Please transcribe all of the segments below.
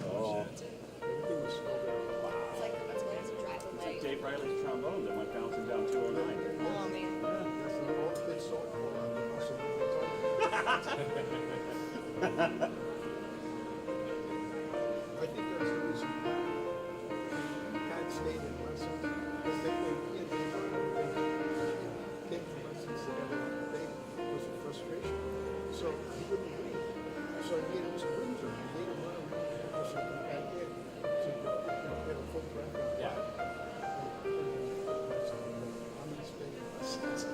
Oh. It's like that's what it's driving It's like Dave Riley's trombone that went bouncing down 209. Oh man. I think that's the reason why Pat stayed in lessons, because they came to lessons together. There was a frustration, so he wouldn't leave. So he made him some rooms, and he made him run around or something back there, so he could get a full breath. Yeah. I'm gonna stay in lessons.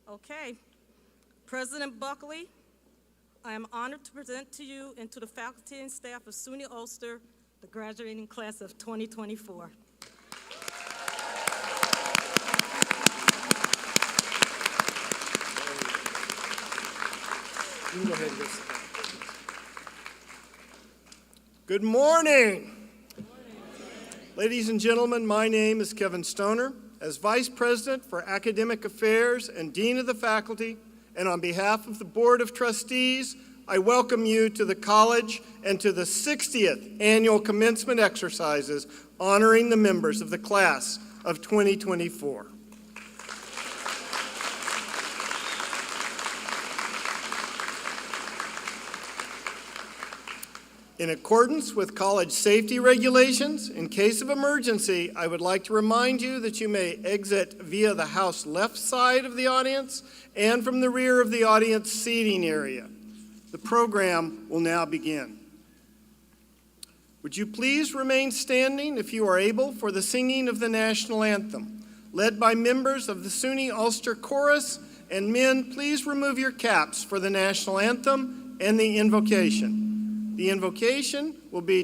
Okay. President Buckley, I am honored to present to you and to the faculty and staff of SUNY Ulster the graduating class of 2024. You can go ahead and go sit down. Good morning. Ladies and gentlemen, my name is Kevin Stoner. As Vice President for Academic Affairs and Dean of the Faculty, and on behalf of the Board of Trustees, I welcome you to the college and to the 60th annual commencement exercises honoring the members of the class of 2024. In accordance with college safety regulations, in case of emergency, I would like to remind you that you may exit via the house left side of the audience and from the rear of the audience seating area. The program will now begin. Would you please remain standing if you are able for the singing of the national anthem, led by members of the SUNY Ulster Chorus, and men, please remove your caps for the national anthem and the invocation. The invocation will be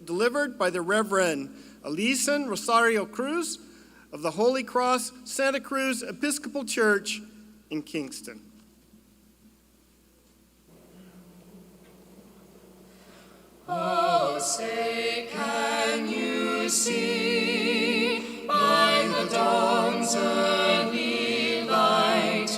delivered by the Reverend Alison Rosario Cruz of the Holy Cross Santa Cruz Episcopal Church in Kingston. Oh, say, can you see by the dawn's early light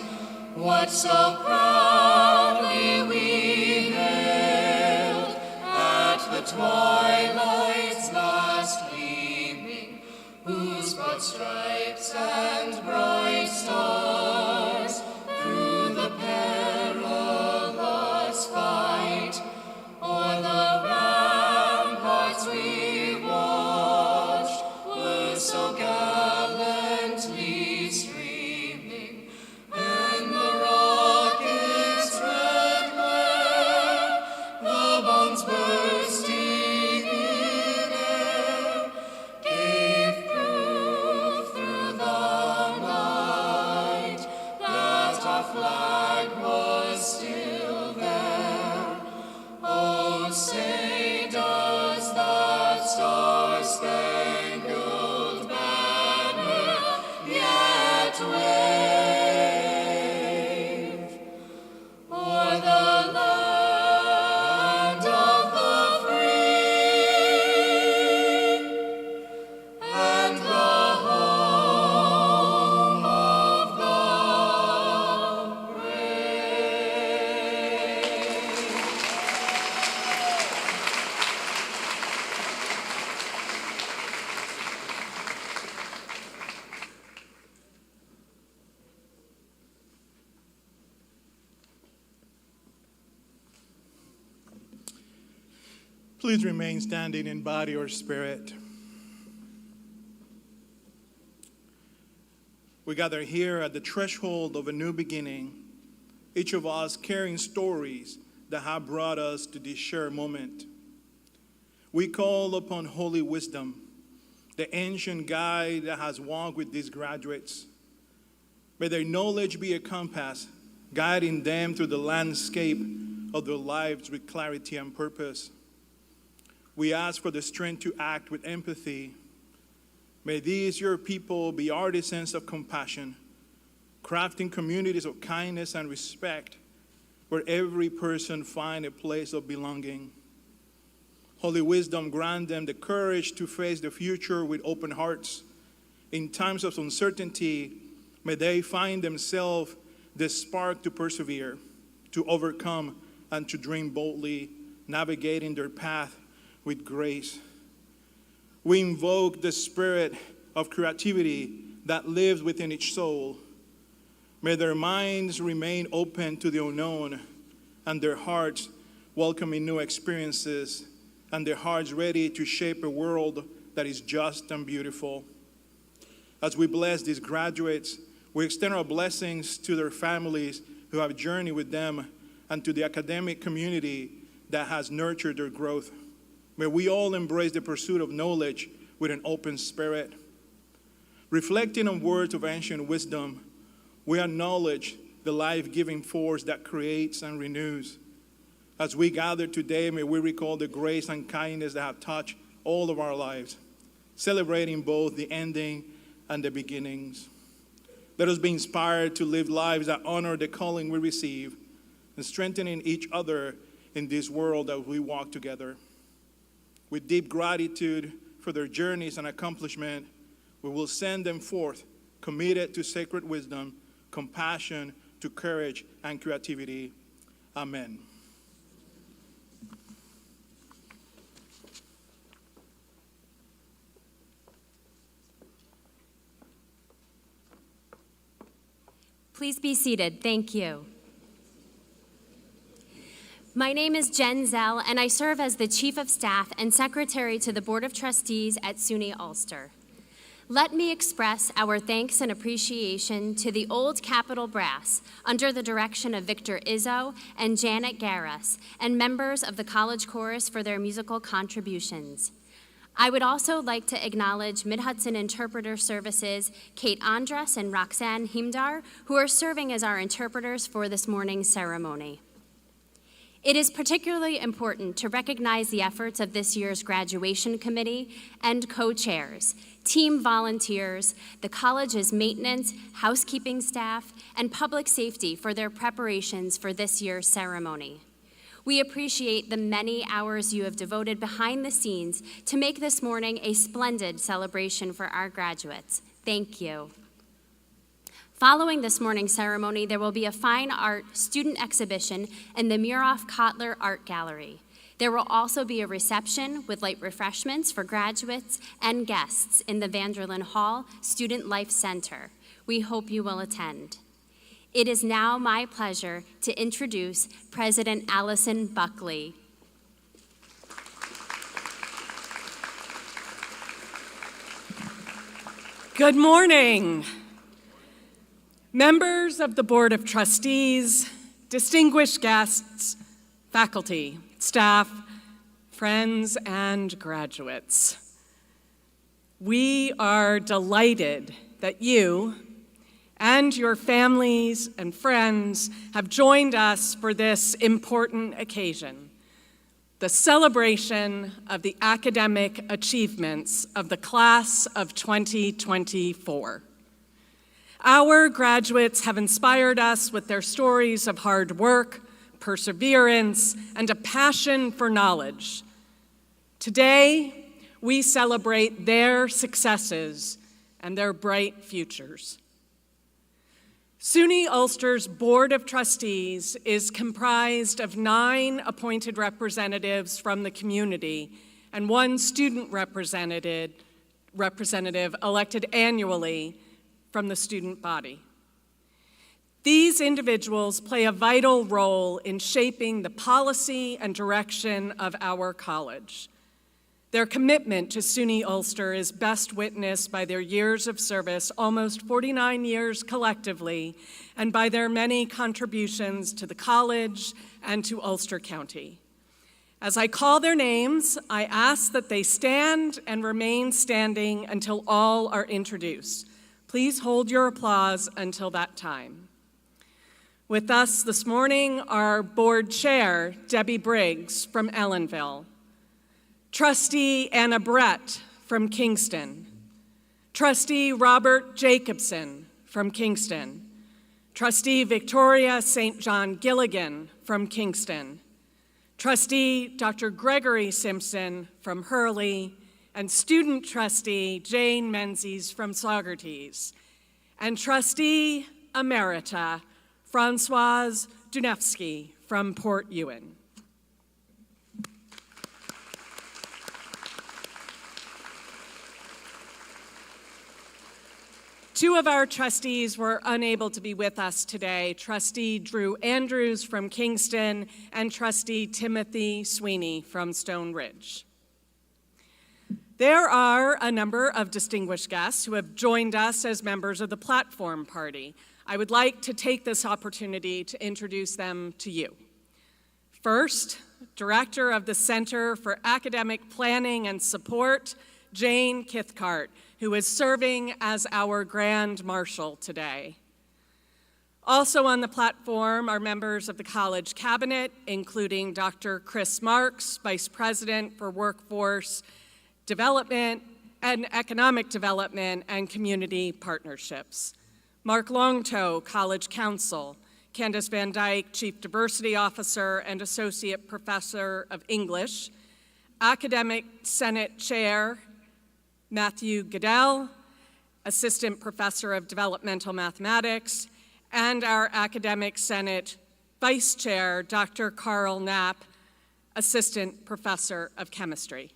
what so proudly we hailed at the twilight's last gleaming, whose broad stripes and bright stars through the perilous fight o'er the ramparts we watched were so gallantly streaming, and the rocket's red glare, the bombs bursting in air, gave proof through the night that our flag was still there. Oh, say, does that star-spangled banner yet wave o'er the land of the free and the home of the brave? Please remain standing in body or spirit. We gather here at the threshold of a new beginning, each of us carrying stories that have brought us to this shared moment. We call upon holy wisdom, the ancient guide that has walked with these graduates. May their knowledge be a compass, guiding them through the landscape of their lives with clarity and purpose. We ask for the strength to act with empathy. May these, your people, be artisans of compassion, crafting communities of kindness and respect, where every person find a place of belonging. Holy wisdom, grant them the courage to face the future with open hearts. In times of uncertainty, may they find themselves the spark to persevere, to overcome, and to dream boldly, navigating their path with grace. We invoke the spirit of creativity that lives within each soul. May their minds remain open to the unknown, and their hearts welcoming new experiences, and their hearts ready to shape a world that is just and beautiful. As we bless these graduates, we extend our blessings to their families who have journeyed with them, and to the academic community that has nurtured their growth. May we all embrace the pursuit of knowledge with an open spirit. Reflecting on words of ancient wisdom, We acknowledge the life-giving force that creates and renews. As we gather today, may we recall the grace and kindness that have touched all of our lives, celebrating both the ending and the beginnings. Let us be inspired to live lives that honor the calling we receive and strengthening each other in this world that we walk together. With deep gratitude for their journeys and accomplishment, we will send them forth, committed to sacred wisdom, compassion, to courage and creativity. Amen. Please be seated. Thank you. My name is Jen Zell, and I serve as the Chief of Staff and Secretary to the Board of Trustees at SUNY Ulster. Let me express our thanks and appreciation to the Old Capitol Brass under the direction of Victor Izzo and Janet Garras, and members of the College Chorus for their musical contributions. I would also like to acknowledge Mid-Hudson Interpreter Services, Kate Andras and Roxanne Himdar, who are serving as our interpreters for this morning's ceremony. It is particularly important to recognize the efforts of this year's graduation committee and co-chairs, team volunteers, the college's maintenance, housekeeping staff, and public safety for their preparations for this year's ceremony. We appreciate the many hours you have devoted behind the scenes to make this morning a splendid celebration for our graduates. Thank you. Following this morning's ceremony, there will be a fine art student exhibition in the Muroff-Kotler Art Gallery. There will also be a reception with light refreshments for graduates and guests in the Vanderlyn Hall Student Life Center. We hope you will attend. It is now my pleasure to introduce President Allison Buckley. Good morning. Members of the Board of Trustees, distinguished guests, faculty, staff, friends, and graduates. We are delighted that you and your families and friends have joined us for this important occasion, the celebration of the academic achievements of the class of 2024. Our graduates have inspired us with their stories of hard work, perseverance, and a passion for knowledge. Today, we celebrate their successes and their bright futures. SUNY Ulster's Board of Trustees is comprised of 9 appointed representatives from the community and 1 student representative elected annually from the student body. These individuals play a vital role in shaping the policy and direction of our college. Their commitment to SUNY Ulster is best witnessed by their years of service, almost 49 years collectively, and by their many contributions to the college and to Ulster County. As I call their names, I ask that they stand and remain standing until all are introduced. Please hold your applause until that time. With us this morning are Board Chair Debbie Briggs from Ellenville, Trustee Anna Brett from Kingston, Trustee Robert Jacobson from Kingston, Trustee Victoria St. John Gilligan from Kingston, Trustee Dr. Gregory Simpson from Hurley, and Student Trustee Jane Menzies from Saugerties, and Trustee Emerita Françoise Dunevsky from Port Ewan. Two of our trustees were unable to be with us today, Trustee Drew Andrews from Kingston and Trustee Timothy Sweeney from Stone Ridge. There are a number of distinguished guests who have joined us as members of the Platform Party. I would like to take this opportunity to introduce them to you. First, Director of the Center for Academic Planning and Support, Jane Kithcart, who is serving as our Grand Marshal today. Also on the platform are members of the College Cabinet, including Dr. Chris Marks, Vice President for Workforce Development and Economic Development and Community Partnerships. Mark Longtoe, College Counsel. Candace Van Dyke, Chief Diversity Officer and Associate Professor of English. Academic Senate Chair Matthew Goodell, Assistant Professor of Developmental Mathematics, and our Academic Senate Vice Chair, Dr. Carl Knapp, Assistant Professor of Chemistry.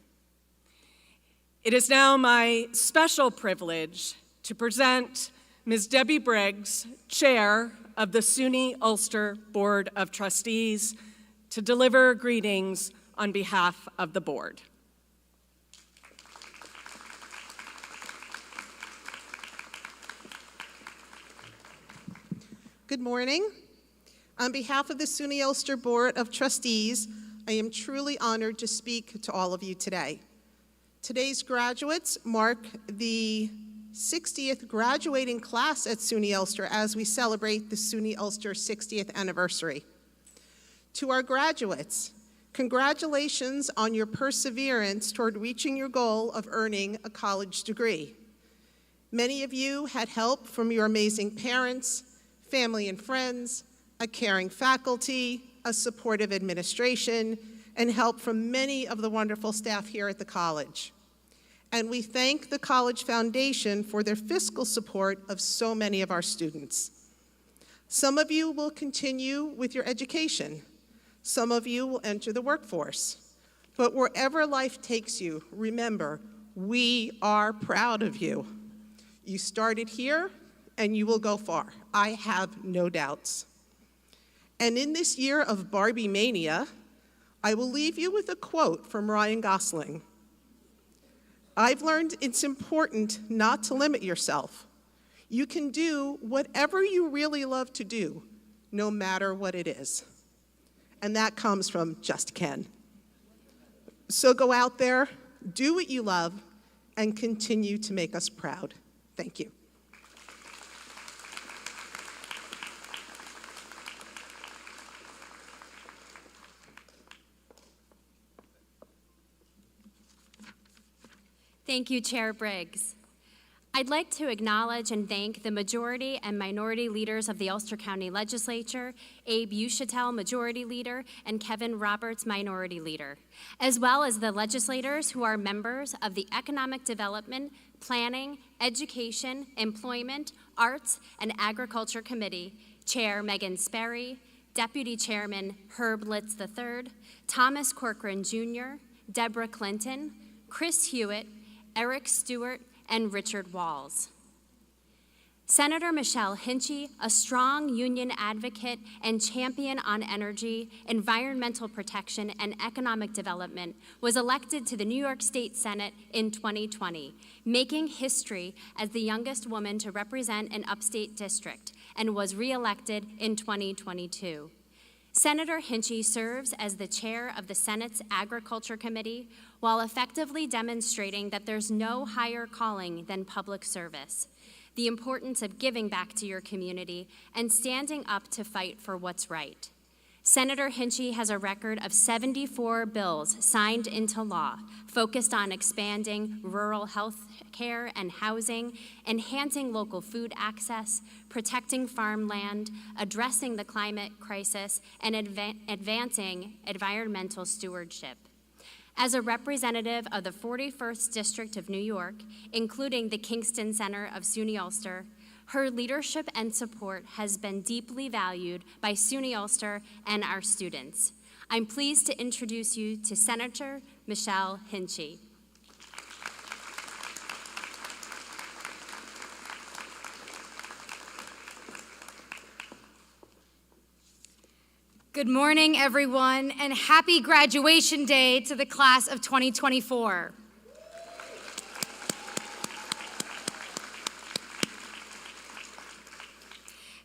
It is now my special privilege to present Ms. Debbie Briggs, Chair of the SUNY Ulster Board of Trustees, to deliver greetings on behalf of the board. Good morning. On behalf of the SUNY Ulster Board of Trustees, I am truly honored to speak to all of you today. Today's graduates mark the 60th graduating class at SUNY Ulster as we celebrate the SUNY Ulster 60th anniversary. To our graduates, congratulations on your perseverance toward reaching your goal of earning a college degree. Many of you had help from your amazing parents, family and friends, a caring faculty, a supportive administration, and help from many of the wonderful staff here at the college. And we thank the College Foundation for their fiscal support of so many of our students. Some of you will continue with your education. Some of you will enter the workforce. But wherever life takes you, remember, we are proud of you. You started here, and you will go far. I have no doubts. And in this year of Barbie mania, I will leave you with a quote from Ryan Gosling. I've learned it's important not to limit yourself. You can do whatever you really love to do, no matter what it is. And that comes from Just Ken. So go out there, do what you love, and continue to make us proud. Thank you. Thank you, Chair Briggs. I'd like to acknowledge and thank the majority and minority leaders of the Ulster County Legislature, Abe Ushatel, Majority Leader, and Kevin Roberts, Minority Leader, as well as the legislators who are members of the Economic Development, Planning, Education, Employment, Arts, and Agriculture Committee, Chair Megan Sperry, Deputy Chairman Herb Litz III, Thomas Corcoran Jr., Deborah Clinton, Chris Hewitt, Eric Stewart, and Richard Walls. Senator Michelle Hinchi, a strong union advocate and champion on energy, environmental protection, and economic development, was elected to the New York State Senate in 2020, making history as the youngest woman to represent an upstate district, and was re-elected in 2022. Senator Hinchi serves as the chair of the Senate's Agriculture Committee while effectively demonstrating that there's no higher calling than public service, the importance of giving back to your community, and standing up to fight for what's right. Senator Hinchi has a record of 74 bills signed into law, focused on expanding rural health care and housing, enhancing local food access, protecting farmland, addressing the climate crisis, and advancing environmental stewardship. As a representative of the 41st District of New York, including the Kingston Center of SUNY Ulster, her leadership and support has been deeply valued by SUNY Ulster and our students. I'm pleased to introduce you to Senator Michelle Hinchi. Good morning, everyone, and happy graduation day to the class of 2024.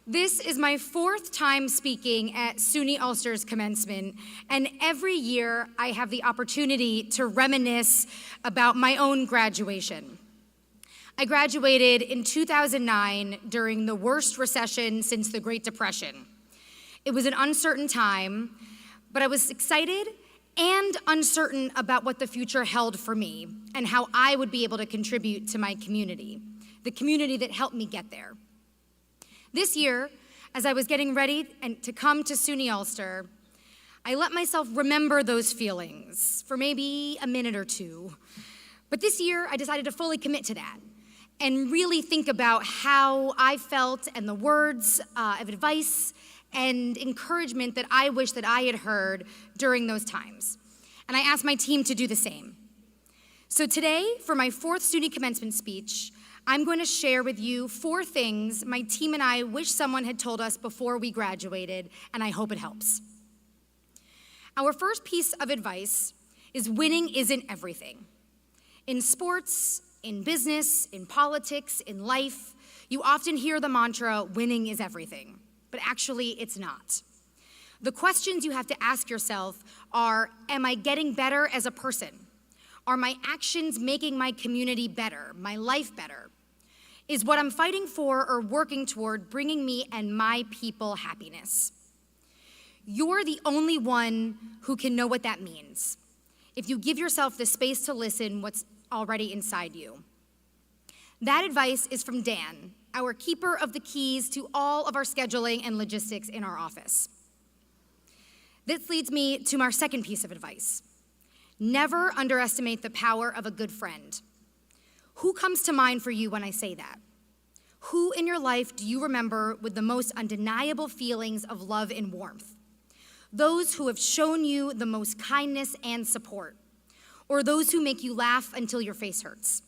This is my fourth time speaking at SUNY Ulster's commencement, and every year I have the opportunity to reminisce about my own graduation. I graduated in 2009 during the worst recession since the Great Depression. It was an uncertain time, but I was excited and uncertain about what the future held for me and how I would be able to contribute to my community, the community that helped me get there. This year, as I was getting ready to come to SUNY Ulster, I let myself remember those feelings for maybe a minute or two. But this year, I decided to fully commit to that and really think about how I felt and the words of advice and encouragement that I wish that I had heard during those times. And I asked my team to do the same. So today, for my 4th SUNY commencement speech, I'm going to share with you 4 things my team and I wish someone had told us before we graduated, and I hope it helps. Our first piece of advice is winning isn't everything. In sports, in business, in politics, in life, you often hear the mantra, winning is everything, but actually it's not. The questions you have to ask yourself are, am I getting better as a person? Are my actions making my community better, my life better? Is what I'm fighting for or working toward bringing me and my people happiness? You're the only one who can know what that means if you give yourself the space to listen what's already inside you. That advice is from Dan, our keeper of the keys to all of our scheduling and logistics in our office. This leads me to our second piece of advice. Never underestimate the power of a good friend. Who comes to mind for you when I say that? Who in your life do you remember with the most undeniable feelings of love and warmth? Those who have shown you the most kindness and support, or those who make you laugh until your face hurts?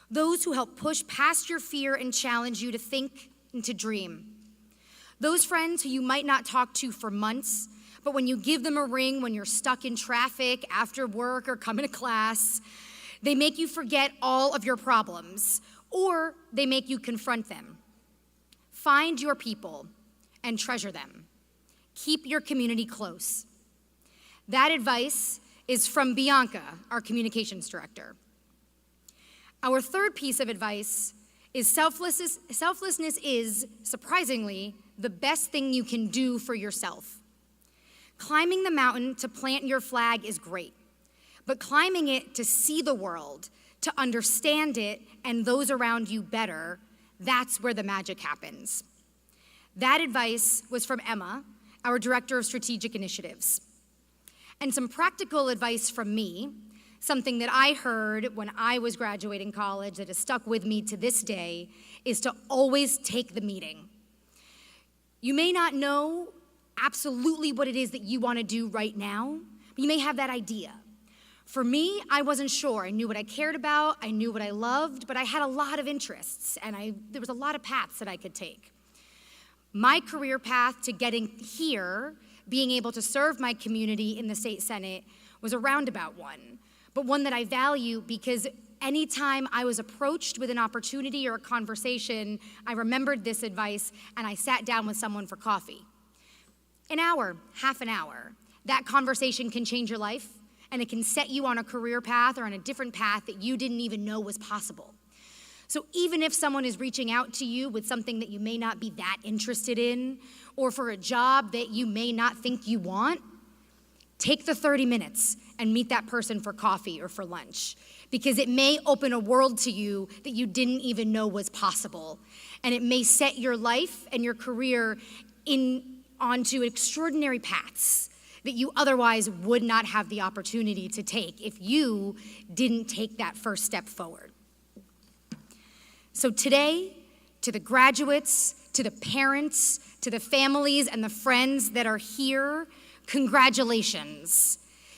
Those who help push past your fear and challenge you to think and to dream. Those friends who you might not talk to for months, but when you give them a ring when you're stuck in traffic, after work, or coming to class, they make you forget all of your problems, or they make you confront them. Find your people and treasure them. Keep your community close. That advice is from Bianca, our communications director. Our third piece of advice is selflessness is, surprisingly, the best thing you can do for yourself. Climbing the mountain to plant your flag is great, but climbing it to see the world, to understand it and those around you better, that's where the magic happens. That advice was from Emma, our Director of Strategic Initiatives. And some practical advice from me, something that I heard when I was graduating college that has stuck with me to this day, is to always take the meeting. You may not know absolutely what it is that you want to do right now, but you may have that idea. For me, I wasn't sure. I knew what I cared about, I knew what I loved, but I had a lot of interests, and there was a lot of paths that I could take. My career path to getting here, being able to serve my community in the state Senate, was a roundabout one, but one that I value because anytime I was approached with an opportunity or a conversation, I remembered this advice and I sat down with someone for coffee. An hour, half an hour. That conversation can change your life, and it can set you on a career path or on a different path that you didn't even know was possible. So even if someone is reaching out to you with something that you may not be that interested in, or for a job that you may not think you want, take the 30 minutes and meet that person for coffee or for lunch, because it may open a world to you that you didn't even know was possible. And it may set your life and your career onto extraordinary paths that you otherwise would not have the opportunity to take if you didn't take that first step forward. So today, to the graduates, to the parents, to the families and the friends that are here, congratulations.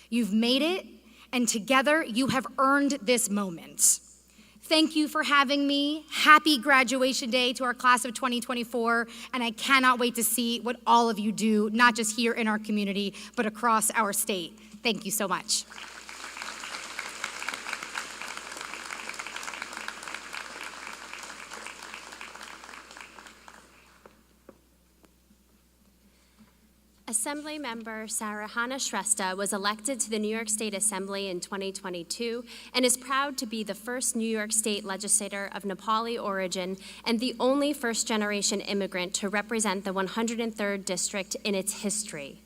You've made it, and together you have earned this moment. Thank you for having me. Happy graduation day to our class of 2024, and I cannot wait to see what all of you do, not just here in our community, but across our state. Thank you so much. Assemblymember Sarah Hannah Shrestha was elected to the New York State Assembly in 2022 and is proud to be the first New York State legislator of Nepali origin and the only first-generation immigrant to represent the 103rd District in its history.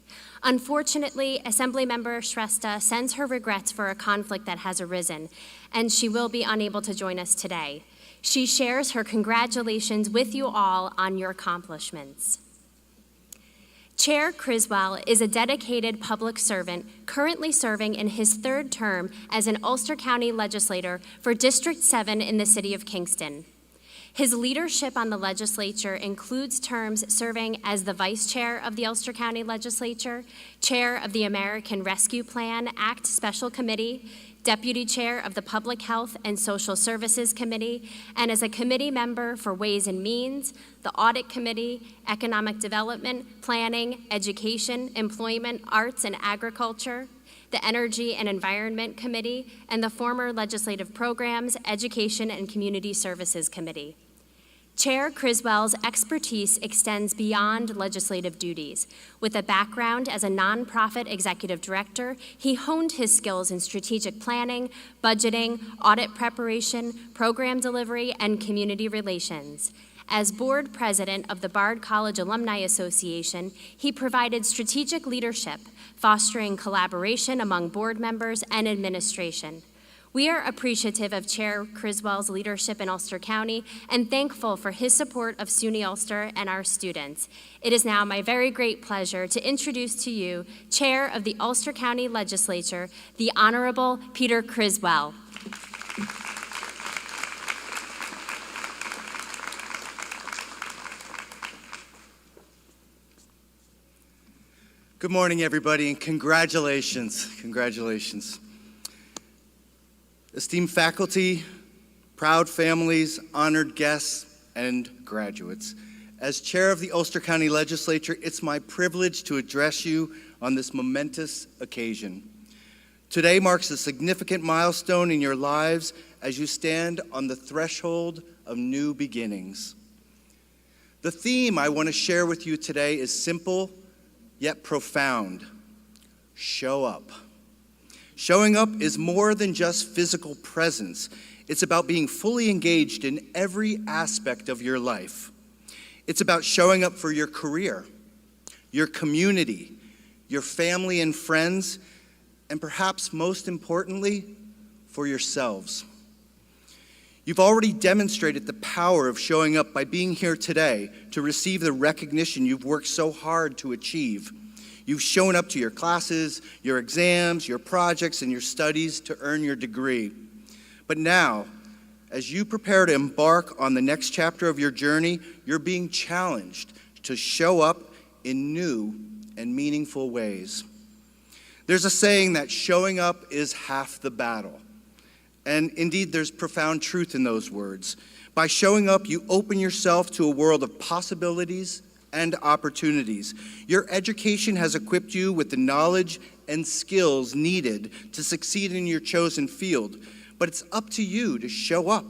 Unfortunately, Assemblymember Shrestha sends her regrets for a conflict that has arisen, and she will be unable to join us today. She shares her congratulations with you all on your accomplishments. Chair Criswell is a dedicated public servant currently serving in his third term as an Ulster County legislator for District 7 in the city of Kingston. His leadership on the legislature includes terms serving as the vice chair of the Ulster County Legislature, chair of the American Rescue Plan Act Special Committee, deputy chair of the Public Health and Social Services Committee, and as a committee member for Ways and Means, the Audit Committee, Economic Development, Planning, Education, Employment, Arts, and Agriculture, the Energy and Environment Committee, and the former Legislative Programs, Education, and Community Services Committee. Chair Criswell's expertise extends beyond legislative duties. With a background as a nonprofit executive director, he honed his skills in strategic planning, budgeting, audit preparation, program delivery, and community relations. As board president of the Bard College Alumni Association, he provided strategic leadership, fostering collaboration among board members and administration. We are appreciative of Chair Criswell's leadership in Ulster County and thankful for his support of SUNY Ulster and our students. It is now my very great pleasure to introduce to you Chair of the Ulster County Legislature, the Honorable Peter Criswell. Good morning, everybody, and congratulations. Congratulations. Esteemed faculty, proud families, honored guests, and graduates. As chair of the Ulster County Legislature, it's my privilege to address you on this momentous occasion. Today marks a significant milestone in your lives as you stand on the threshold of new beginnings. The theme I want to share with you today is simple yet profound. Show up. Showing up is more than just physical presence. It's about being fully engaged in every aspect of your life. It's about showing up for your career, your community, your family and friends, and perhaps most importantly, for yourselves. You've already demonstrated the power of showing up by being here today to receive the recognition you've worked so hard to achieve. You've shown up to your classes, your exams, your projects, and your studies to earn your degree. But now, as you prepare to embark on the next chapter of your journey, you're being challenged to show up in new and meaningful ways. There's a saying that showing up is half the battle. And indeed, there's profound truth in those words. By showing up, you open yourself to a world of possibilities and opportunities. Your education has equipped you with the knowledge and skills needed to succeed in your chosen field, but it's up to you to show up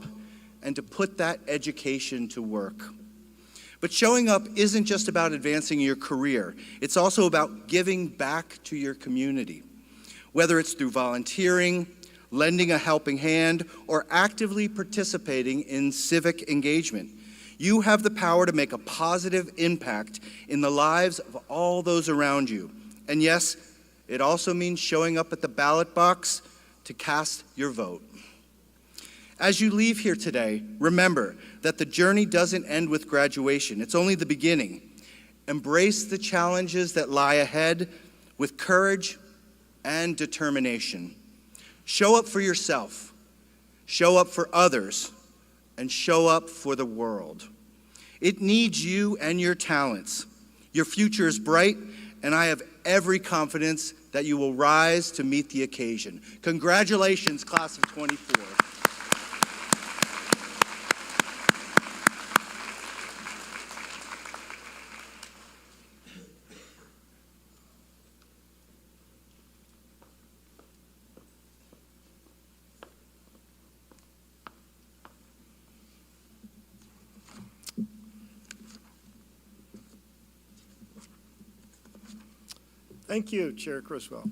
and to put that education to work. But showing up isn't just about advancing your career. It's also about giving back to your community, whether it's through volunteering, lending a helping hand, or actively participating in civic engagement. You have the power to make a positive impact in the lives of all those around you. And yes, it also means showing up at the ballot box to cast your vote. As you leave here today, remember that the journey doesn't end with graduation. It's only the beginning. Embrace the challenges that lie ahead with courage and determination. Show up for yourself, show up for others, and show up for the world. It needs you and your talents. Your future is bright, and I have every confidence that you will rise to meet the occasion. Congratulations, class of 24. Thank you, Chair Criswell.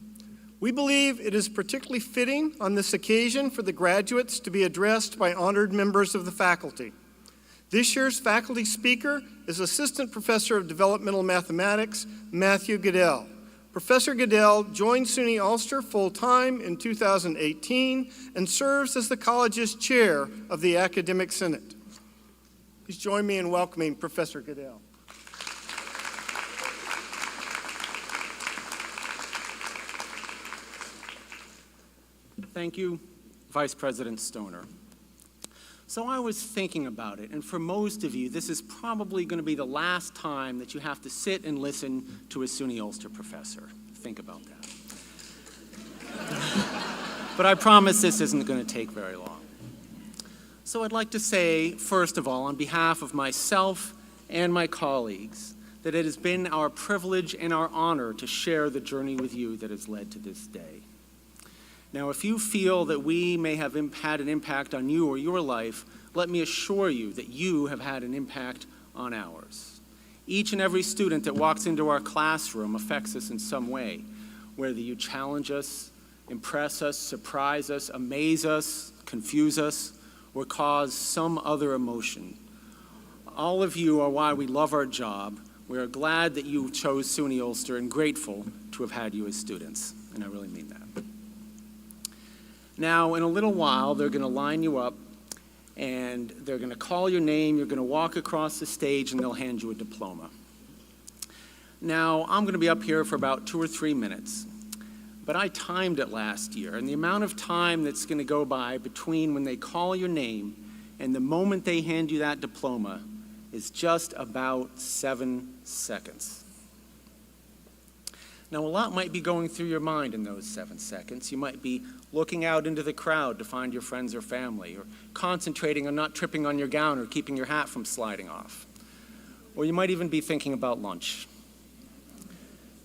We believe it is particularly fitting on this occasion for the graduates to be addressed by honored members of the faculty. This year's faculty speaker is Assistant Professor of Developmental Mathematics, Matthew Goodell. Professor Goodell joined SUNY Ulster full-time in 2018 and serves as the college's chair of the Academic Senate. Please join me in welcoming Professor Goodell. Thank you, Vice President Stoner. So I was thinking about it, and for most of you, this is probably going to be the last time that you have to sit and listen to a SUNY Ulster professor. Think about that. But I promise this isn't going to take very long. So I'd like to say, first of all, on behalf of myself and my colleagues, that it has been our privilege and our honor to share the journey with you that has led to this day. Now, if you feel that we may have had an impact on you or your life, let me assure you that you have had an impact on ours. Each and every student that walks into our classroom affects us in some way, whether you challenge us, impress us, surprise us, amaze us, confuse us, or cause some other emotion. All of you are why we love our job. We are glad that you chose SUNY Ulster and grateful to have had you as students, and I really mean that. Now, in a little while, they're going to line you up, and they're going to call your name, you're going to walk across the stage, and they'll hand you a diploma. Now, I'm going to be up here for about 2 or 3 minutes, but I timed it last year, and the amount of time that's going to go by between when they call your name and the moment they hand you that diploma is just about 7 seconds. Now, a lot might be going through your mind in those 7 seconds. You might be looking out into the crowd to find your friends or family, or concentrating on not tripping on your gown or keeping your hat from sliding off. Or you might even be thinking about lunch.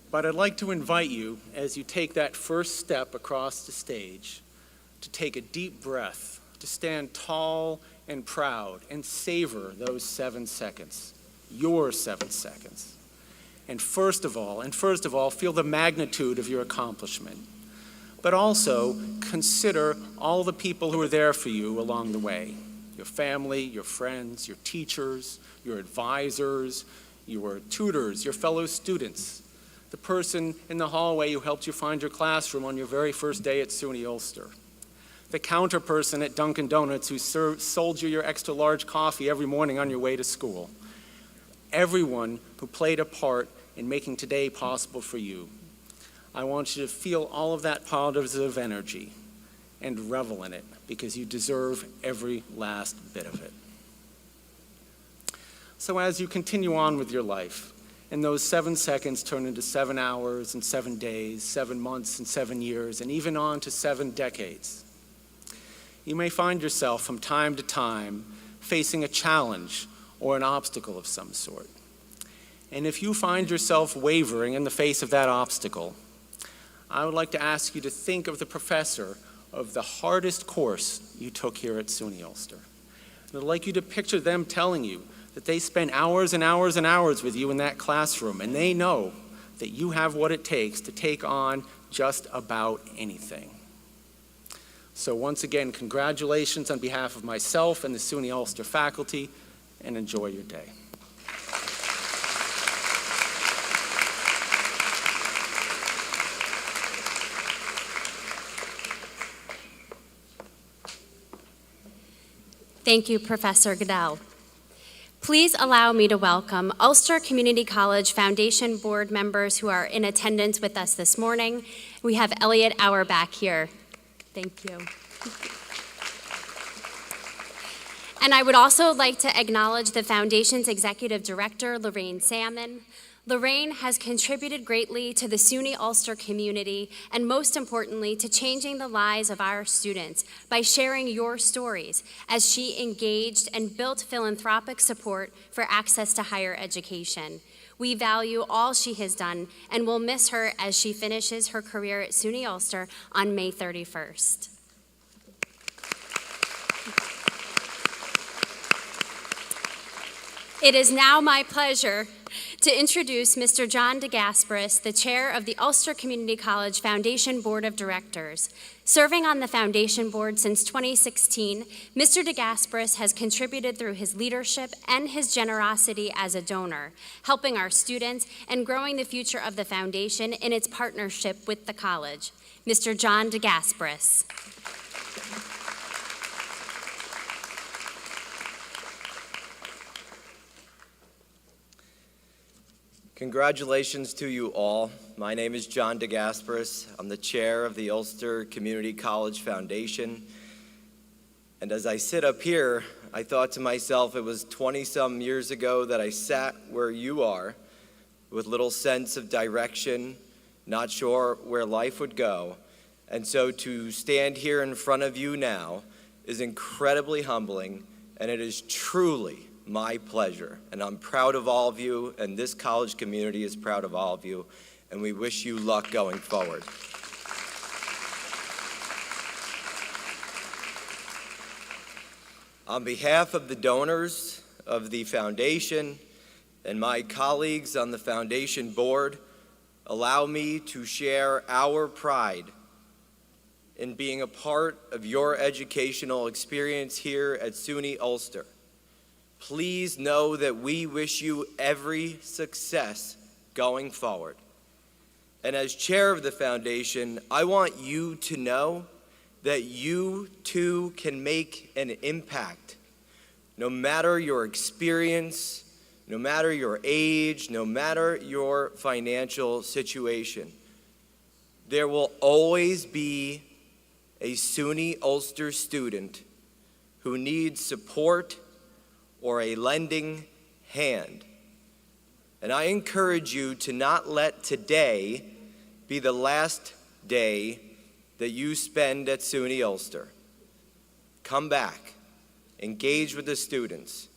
But I'd like to invite you, as you take that first step across the stage, to take a deep breath, to stand tall and proud and savor those 7 seconds, your 7 seconds. And first of all, feel the magnitude of your accomplishment. But also consider all the people who are there for you along the way. Your family, your friends, your teachers, your advisors, your tutors, your fellow students, the person in the hallway who helped you find your classroom on your very first day at SUNY Ulster, the counter person at Dunkin' Donuts who sold you your extra large coffee every morning on your way to school. Everyone who played a part in making today possible for you. I want you to feel all of that positive energy and revel in it, because you deserve every last bit of it. So as you continue on with your life, and those 7 seconds turn into 7 hours and 7 days, 7 months and 7 years, and even on to 7 decades, you may find yourself from time to time facing a challenge or an obstacle of some sort. And if you find yourself wavering in the face of that obstacle, I would like to ask you to think of the professor of the hardest course you took here at SUNY Ulster. And I'd like you to picture them telling you that they spend hours and hours and hours with you in that classroom, and they know that you have what it takes to take on just about anything. So once again, congratulations on behalf of myself and the SUNY Ulster faculty, and enjoy your day. Thank you, Professor Goodell. Please allow me to welcome Ulster Community College Foundation Board members who are in attendance with us this morning. We have Elliot Auerbach here. Thank you. And I would also like to acknowledge the Foundation's Executive Director, Lorraine Salmon. Lorraine has contributed greatly to the SUNY Ulster community, and most importantly, to changing the lives of our students by sharing your stories as she engaged and built philanthropic support for access to higher education. We value all she has done and will miss her as she finishes her career at SUNY Ulster on May 31st. It is now my pleasure to introduce Mr. John DeGasperis, the chair of the Ulster Community College Foundation Board of Directors. Serving on the Foundation Board since 2016, Mr. DeGasperis has contributed through his leadership and his generosity as a donor, helping our students and growing the future of the Foundation in its partnership with the college. Mr. John DeGasperis. Congratulations to you all. My name is John DeGasperis. I'm the chair of the Ulster Community College Foundation. And as I sit up here, I thought to myself it was 20-some years ago that I sat where you are with little sense of direction, not sure where life would go. And so to stand here in front of you now is incredibly humbling, and it is truly my pleasure, and I'm proud of all of you, and this college community is proud of all of you, and we wish you luck going forward. On behalf of the donors of the foundation and my colleagues on the foundation board, allow me to share our pride in being a part of your educational experience here at SUNY Ulster. Please know that we wish you every success going forward. And as chair of the foundation, I want you to know that you too can make an impact. No matter your experience, no matter your age, no matter your financial situation, there will always be a SUNY Ulster student who needs support or a lending hand. And I encourage you to not let today be the last day that you spend at SUNY Ulster. Come back, engage with the students,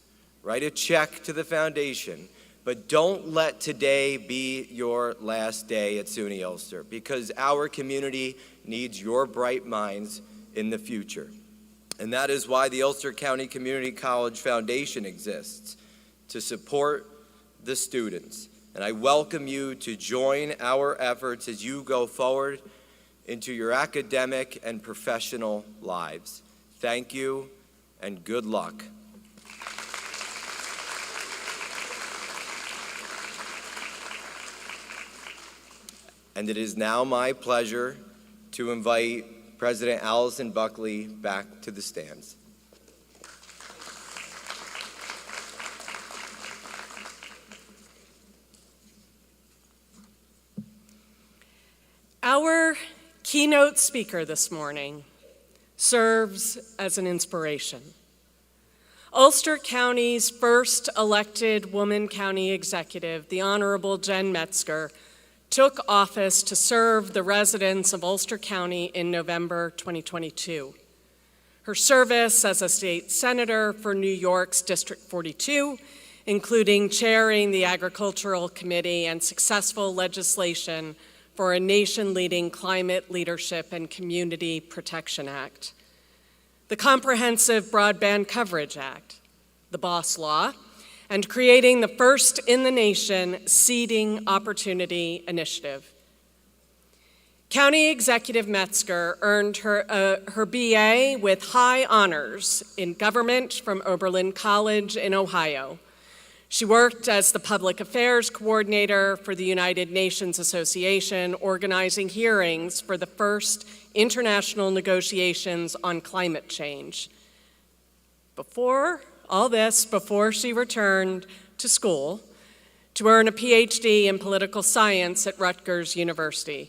write a check to the foundation, but don't let today be your last day at SUNY Ulster, because our community needs your bright minds in the future. And that is why the Ulster County Community College Foundation exists, to support the students. And I welcome you to join our efforts as you go forward into your academic and professional lives. Thank you and good luck. And it is now my pleasure to invite President Alison Buckley back to the stands. Our keynote speaker this morning serves as an inspiration. Ulster County's first elected woman county executive, the Honorable Jen Metzger, took office to serve the residents of Ulster County in November 2022. Her service as a state senator for New York's District 42, including chairing the Agricultural Committee and successful legislation for a nation-leading Climate Leadership and Community Protection Act, the Comprehensive Broadband Coverage Act, the BOSS Law, and creating the first in the nation Seeding Opportunity Initiative. County Executive Metzger earned her BA with high honors in government from Oberlin College in Ohio. She worked as the public affairs coordinator for the United Nations Association, organizing hearings for the first international negotiations on climate change. Before she returned to school to earn a PhD in political science at Rutgers University.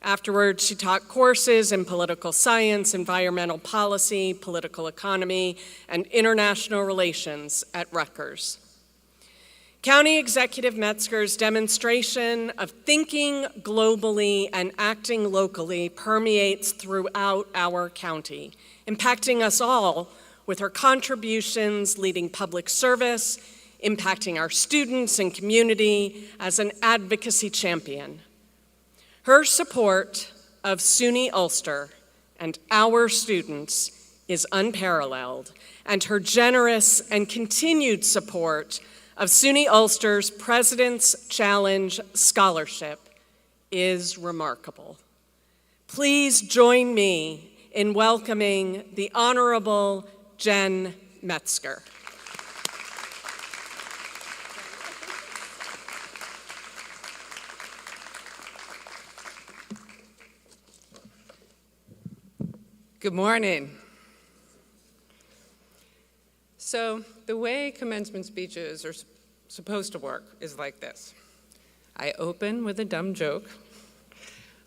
Afterwards, she taught courses in political science, environmental policy, political economy, and international relations at Rutgers. County Executive Metzger's demonstration of thinking globally and acting locally permeates throughout our county, impacting us all with her contributions leading public service, impacting our students and community as an advocacy champion. Her support of SUNY Ulster and our students is unparalleled, and her generous and continued support of SUNY Ulster's President's Challenge Scholarship is remarkable. Please join me in welcoming the Honorable Jen Metzger. Good morning. So the way commencement speeches are supposed to work is like this. I open with a dumb joke.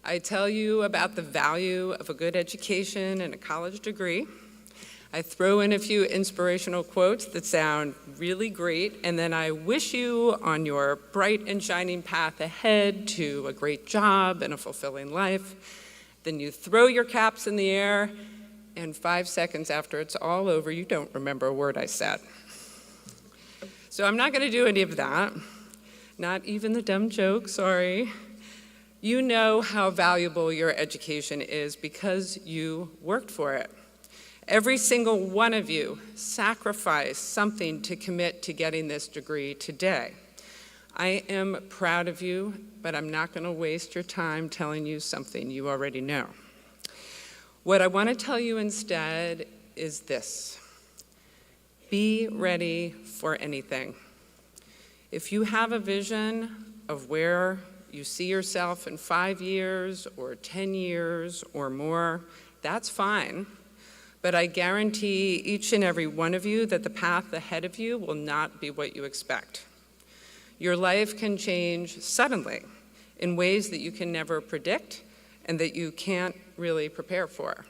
I tell you about the value of a good education and a college degree. I throw in a few inspirational quotes that sound really great, and then I wish you on your bright and shining path ahead to a great job and a fulfilling life. Then you throw your caps in the air, and 5 seconds after it's all over, you don't remember a word I said. So I'm not going to do any of that, not even the dumb joke, sorry. You know how valuable your education is because you worked for it. Every single one of you sacrificed something to commit to getting this degree today. I am proud of you, but I'm not going to waste your time telling you something you already know. What I want to tell you instead is this: be ready for anything. If you have a vision of where you see yourself in 5 years or 10 years or more, that's fine. But I guarantee each and every one of you that the path ahead of you will not be what you expect. Your life can change suddenly in ways that you can never predict and that you can't really prepare for.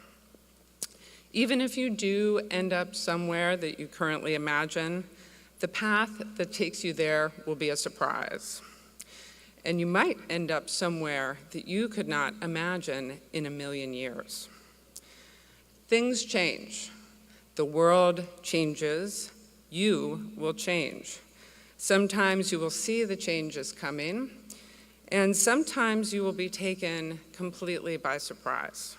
Even if you do end up somewhere that you currently imagine, the path that takes you there will be a surprise. And you might end up somewhere that you could not imagine in a million years. Things change. The world changes. You will change. Sometimes you will see the changes coming, and sometimes you will be taken completely by surprise.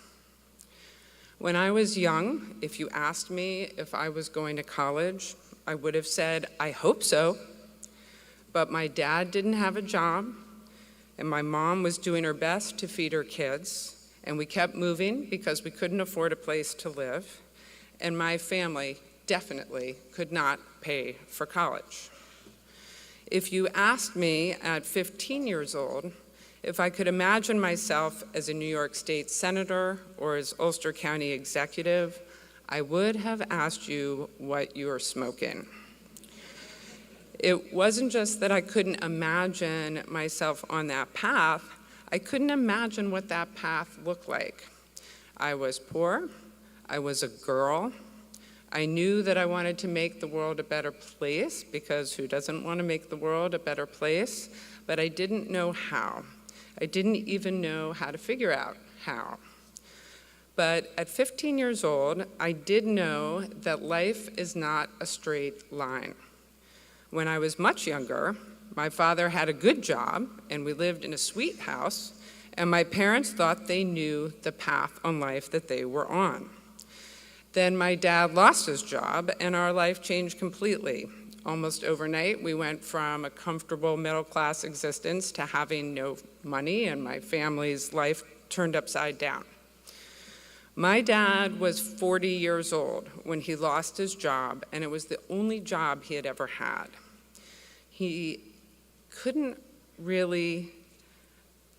When I was young, if you asked me if I was going to college, I would have said, I hope so. But my dad didn't have a job, and my mom was doing her best to feed her kids, and we kept moving because we couldn't afford a place to live, and my family definitely could not pay for college. If you asked me at 15 years old if I could imagine myself as a New York State senator or as Ulster County executive, I would have asked you what you were smoking. It wasn't just that I couldn't imagine myself on that path, I couldn't imagine what that path looked like. I was poor, I was a girl, I knew that I wanted to make the world a better place, because who doesn't want to make the world a better place? But I didn't know how. I didn't even know how to figure out how. But at 15 years old, I did know that life is not a straight line. When I was much younger, my father had a good job, and we lived in a sweet house, and my parents thought they knew the path on life that they were on. Then my dad lost his job, and our life changed completely. Almost overnight, we went from a comfortable middle-class existence to having no money, and my family's life turned upside down. My dad was 40 years old when he lost his job, and it was the only job he had ever had. He couldn't really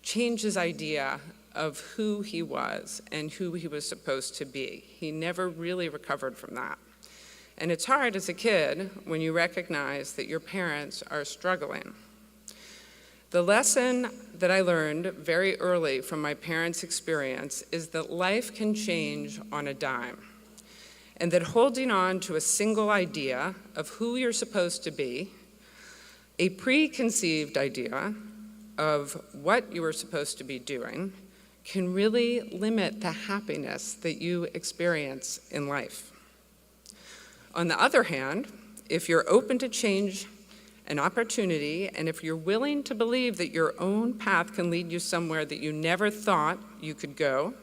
change his idea of who he was and who he was supposed to be. He never really recovered from that. And it's hard as a kid when you recognize that your parents are struggling. The lesson that I learned very early from my parents' experience is that life can change on a dime, and that holding on to a single idea of who you're supposed to be, a preconceived idea of what you were supposed to be doing, can really limit the happiness that you experience in life. On the other hand, if you're open to change and opportunity, and if you're willing to believe that your own path can lead you somewhere that you never thought you could go,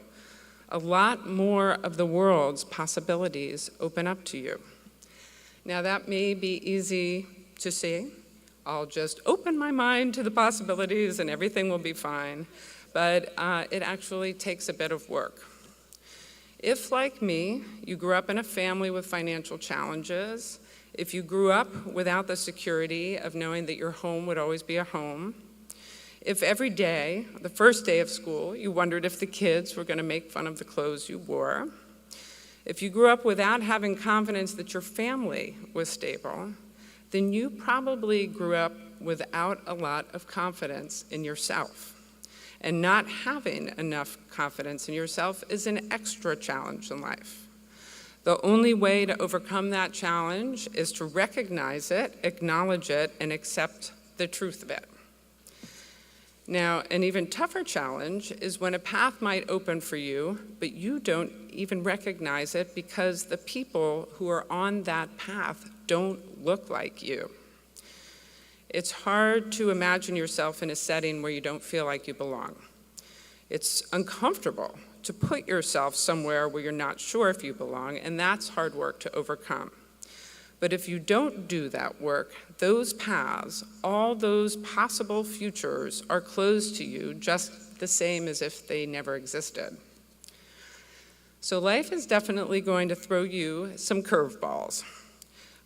a lot more of the world's possibilities open up to you. Now, that may be easy to see, I'll just open my mind to the possibilities and everything will be fine. But it actually takes a bit of work. If, like me, you grew up in a family with financial challenges, if you grew up without the security of knowing that your home would always be a home, if every day, the first day of school, you wondered if the kids were going to make fun of the clothes you wore, if you grew up without having confidence that your family was stable, then you probably grew up without a lot of confidence in yourself. And not having enough confidence in yourself is an extra challenge in life. The only way to overcome that challenge is to recognize it, acknowledge it, and accept the truth of it. Now, an even tougher challenge is when a path might open for you, but you don't even recognize it because the people who are on that path don't look like you. It's hard to imagine yourself in a setting where you don't feel like you belong. It's uncomfortable to put yourself somewhere where you're not sure if you belong, and that's hard work to overcome. But if you don't do that work, those paths, all those possible futures are closed to you just the same as if they never existed. So life is definitely going to throw you some curveballs.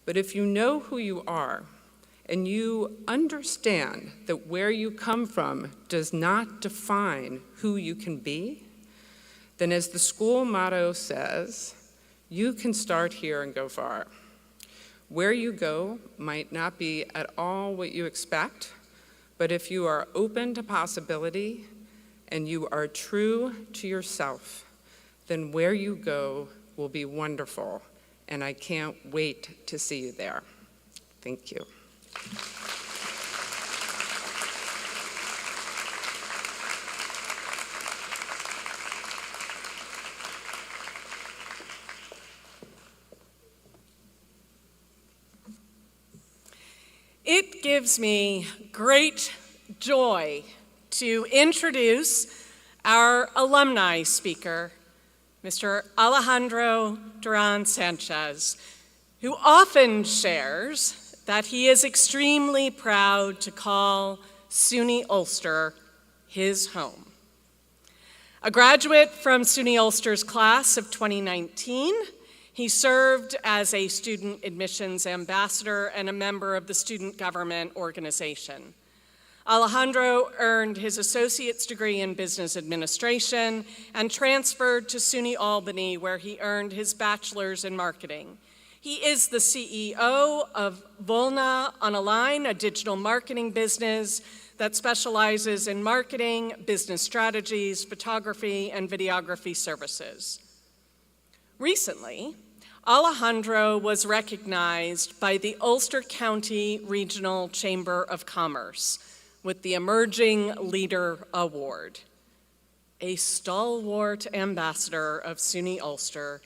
But if you know who you are, and you understand that where you come from does not define who you can be, then as the school motto says, you can start here and go far. Where you go might not be at all what you expect, but if you are open to possibility and you are true to yourself, then where you go will be wonderful, and I can't wait to see you there. Thank you. It gives me great joy to introduce our alumni speaker, Mr. Alejandro Duran Sanchez, who often shares that he is extremely proud to call SUNY Ulster his home. A graduate from SUNY Ulster's class of 2019, he served as a student admissions ambassador and a member of the student government organization. Alejandro earned his associate's degree in business administration and transferred to SUNY Albany, where he earned his bachelor's in marketing. He is the CEO of Volna on a Line, a digital marketing business that specializes in marketing, business strategies, photography, and videography services. Recently, Alejandro was recognized by the Ulster County Regional Chamber of Commerce with the Emerging Leader Award. A stalwart ambassador of SUNY Ulster,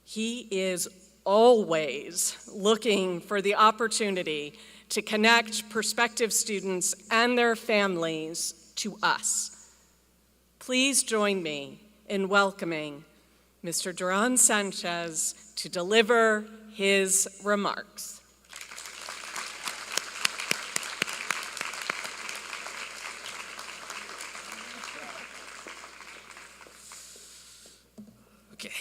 he is always looking for the opportunity to connect prospective students and their families to us. Please join me in welcoming Mr. Duran Sanchez to deliver his remarks. Okay,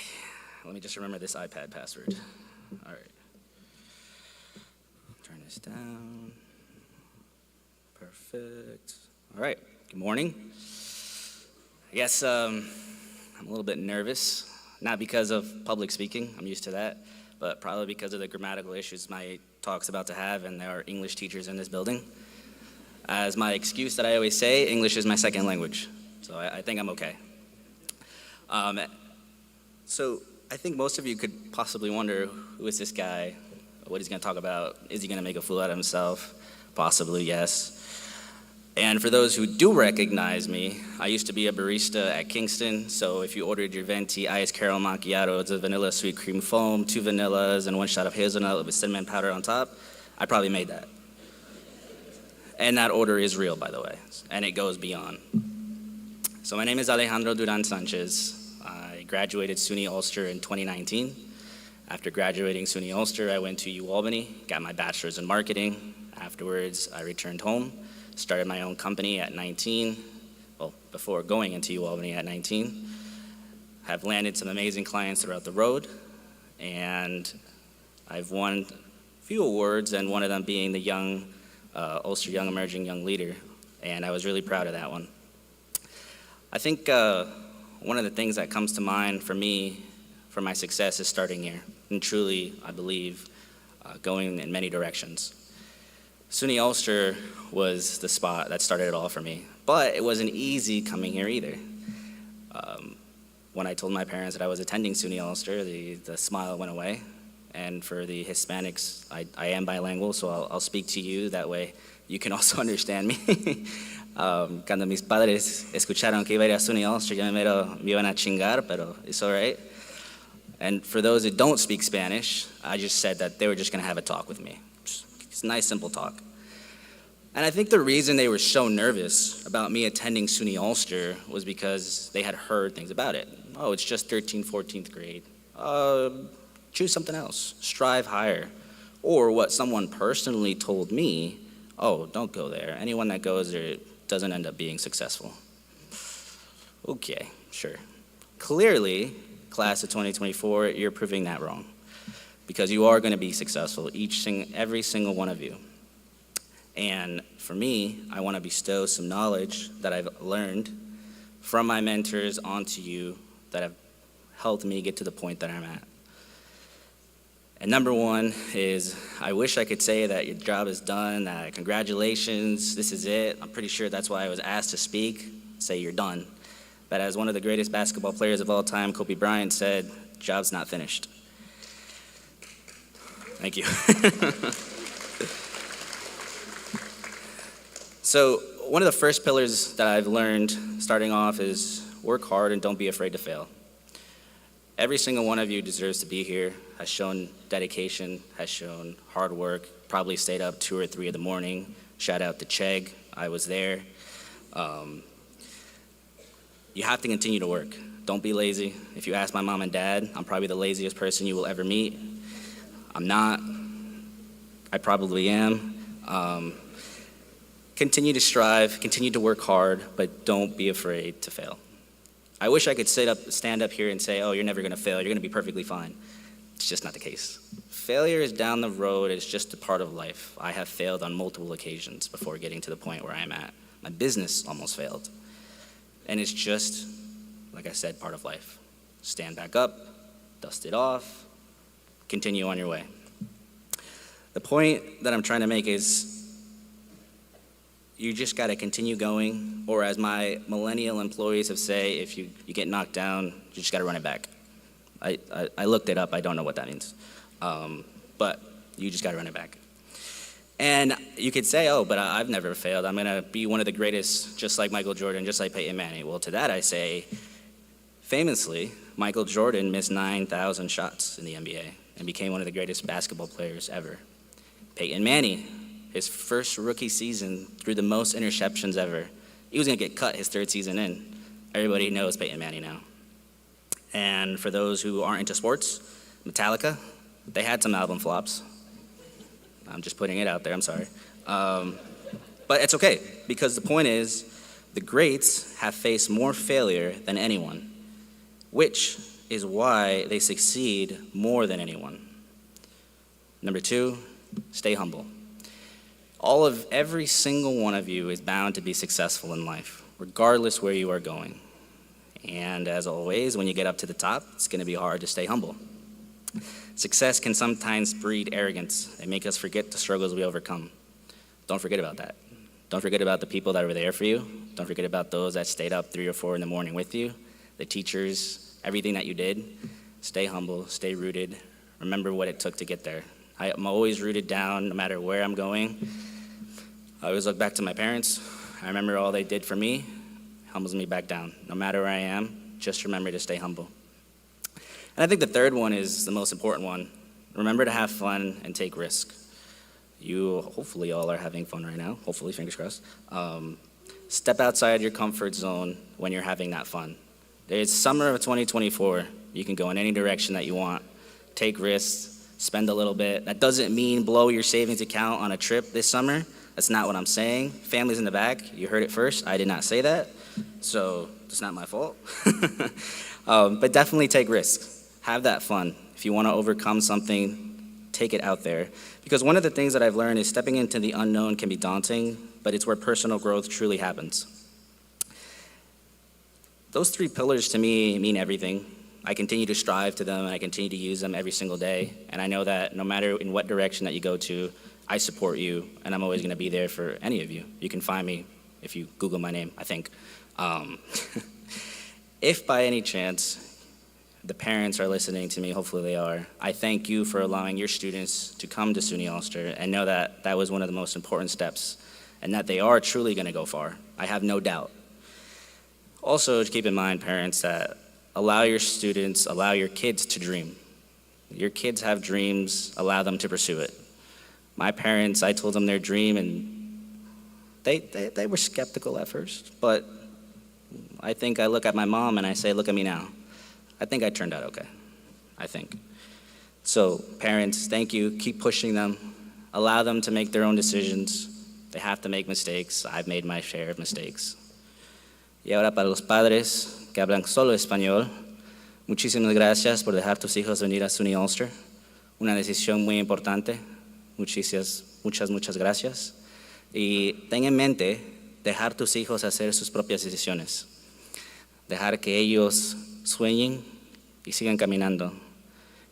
let me just remember this iPad password. All right. Turn this down. Perfect. All right, good morning. I guess I'm a little bit nervous. Not because of public speaking, I'm used to that, but probably because of the grammatical issues my talk's about to have, and there are English teachers in this building. As my excuse that I always say, English is my second language, so I think I'm okay. So I think most of you could possibly wonder, who is this guy? What he's gonna talk about? Is he gonna make a fool out of himself? Possibly, yes. And for those who do recognize me, I used to be a barista at Kingston, so if you ordered your venti iced caramel macchiato, it's a vanilla sweet cream foam, 2 vanillas, and 1 shot of hazelnut with cinnamon powder on top, I probably made that. And that order is real, by the way, and it goes beyond. So my name is Alejandro Duran Sanchez. I graduated SUNY Ulster in 2019. After graduating SUNY Ulster, I went to U Albany, got my bachelor's in marketing. Afterwards, I returned home, started my own company at 19, well, before going into UAlbany at 19. Have landed some amazing clients throughout the road, and I've won a few awards, and one of them being the Ulster Young Emerging Young Leader, and I was really proud of that one. I think one of the things that comes to mind for me for my success is starting here, and truly, I believe, going in many directions. SUNY Ulster was the spot that started it all for me, but it wasn't easy coming here either. When I told my parents that I was attending SUNY Ulster, the smile went away. And for the Hispanics, I am bilingual, so I'll speak to you. That way you can also understand me. Cuando mis padres escucharon que iba a ir a SUNY Ulster, ya me iban a chingar, pero it's all right. And for those who don't speak Spanish, I just said that they were just going to have a talk with me. It's a nice, simple talk. And I think the reason they were so nervous about me attending SUNY Ulster was because they had heard things about it. Oh, it's just 13th, 14th grade. Choose something else. Strive higher. Or what someone personally told me, oh, don't go there. Anyone that goes there doesn't end up being successful. Okay, sure. Clearly, class of 2024, you're proving that wrong. Because you are going to be successful, every single one of you. And for me, I want to bestow some knowledge that I've learned from my mentors onto you that have helped me get to the point that I'm at. And number one is, I wish I could say that your job is done, that congratulations, this is it. I'm pretty sure that's why I was asked to speak, say you're done. But as one of the greatest basketball players of all time, Kobe Bryant said, job's not finished. Thank you. So one of the first pillars that I've learned starting off is work hard and don't be afraid to fail. Every single one of you deserves to be here, has shown dedication, has shown hard work, probably stayed up 2 or 3 in the morning. Shout out to Chegg, I was there. You have to continue to work. Don't be lazy. If you ask my mom and dad, I'm probably the laziest person you will ever meet. I'm not. I probably am. Continue to strive, continue to work hard, but don't be afraid to fail. I wish I could stand up here and say, oh, you're never gonna fail, you're gonna be perfectly fine. It's just not the case. Failure is down the road, it's just a part of life. I have failed on multiple occasions before getting to the point where I'm at. My business almost failed. And it's just, like I said, part of life. Stand back up, dust it off, continue on your way. The point that I'm trying to make is, you just gotta continue going, or as my millennial employees have say, if you get knocked down, you just gotta run it back. I looked it up, I don't know what that means. But you just gotta run it back. And you could say, oh, but I've never failed. I'm gonna be one of the greatest, just like Michael Jordan, just like Peyton Manning. Well, to that I say, famously, Michael Jordan missed 9,000 shots in the NBA and became one of the greatest basketball players ever. Peyton Manning, his first rookie season, threw the most interceptions ever. He was gonna get cut his 3rd season in. Everybody knows Peyton Manning now. And for those who aren't into sports, Metallica, they had some album flops. I'm just putting it out there, I'm sorry. But it's okay, because the point is, the greats have faced more failure than anyone, which is why they succeed more than anyone. Number 2, stay humble. Every single one of you is bound to be successful in life, regardless where you are going. And as always, when you get up to the top, it's gonna be hard to stay humble. Success can sometimes breed arrogance and make us forget the struggles we overcome. Don't forget about that. Don't forget about the people that were there for you. Don't forget about those that stayed up 3 or 4 in the morning with you, the teachers, everything that you did. Stay humble, stay rooted. Remember what it took to get there. I'm always rooted down no matter where I'm going. I always look back to my parents. I remember all they did for me, humbles me back down. No matter where I am, just remember to stay humble. And I think the third one is the most important one. Remember to have fun and take risk. You, hopefully all are having fun right now, hopefully, fingers crossed. Step outside your comfort zone when you're having that fun. It's summer of 2024. You can go in any direction that you want. Take risks, spend a little bit. That doesn't mean blow your savings account on a trip this summer. That's not what I'm saying. Families in the back, you heard it first. I did not say that, so it's not my fault. But definitely take risks. Have that fun. If you want to overcome something, take it out there. Because one of the things that I've learned is stepping into the unknown can be daunting, but it's where personal growth truly happens. Those 3 pillars to me mean everything. I continue to strive to them, and I continue to use them every single day. And I know that no matter in what direction that you go to, I support you, and I'm always going to be there for any of you. You can find me if you Google my name, I think. If by any chance the parents are listening to me, hopefully they are, I thank you for allowing your students to come to SUNY Ulster, and know that that was one of the most important steps, and that they are truly going to go far. I have no doubt. Also, keep in mind, parents, that allow your students, allow your kids to dream. Your kids have dreams, allow them to pursue it. My parents, I told them their dream, and they were skeptical at first, but I think I look at my mom and I say, look at me now. I think I turned out okay, I think. So parents, thank you, keep pushing them, allow them to make their own decisions. They have to make mistakes. I've made my share of mistakes. Y ahora para los padres que hablan solo español, muchísimas gracias por dejar tus hijos venir a SUNY Ulster. Una decisión muy importante. Muchas gracias. Y ten en mente dejar tus hijos hacer sus propias decisiones. Dejar que ellos sueñen y sigan caminando.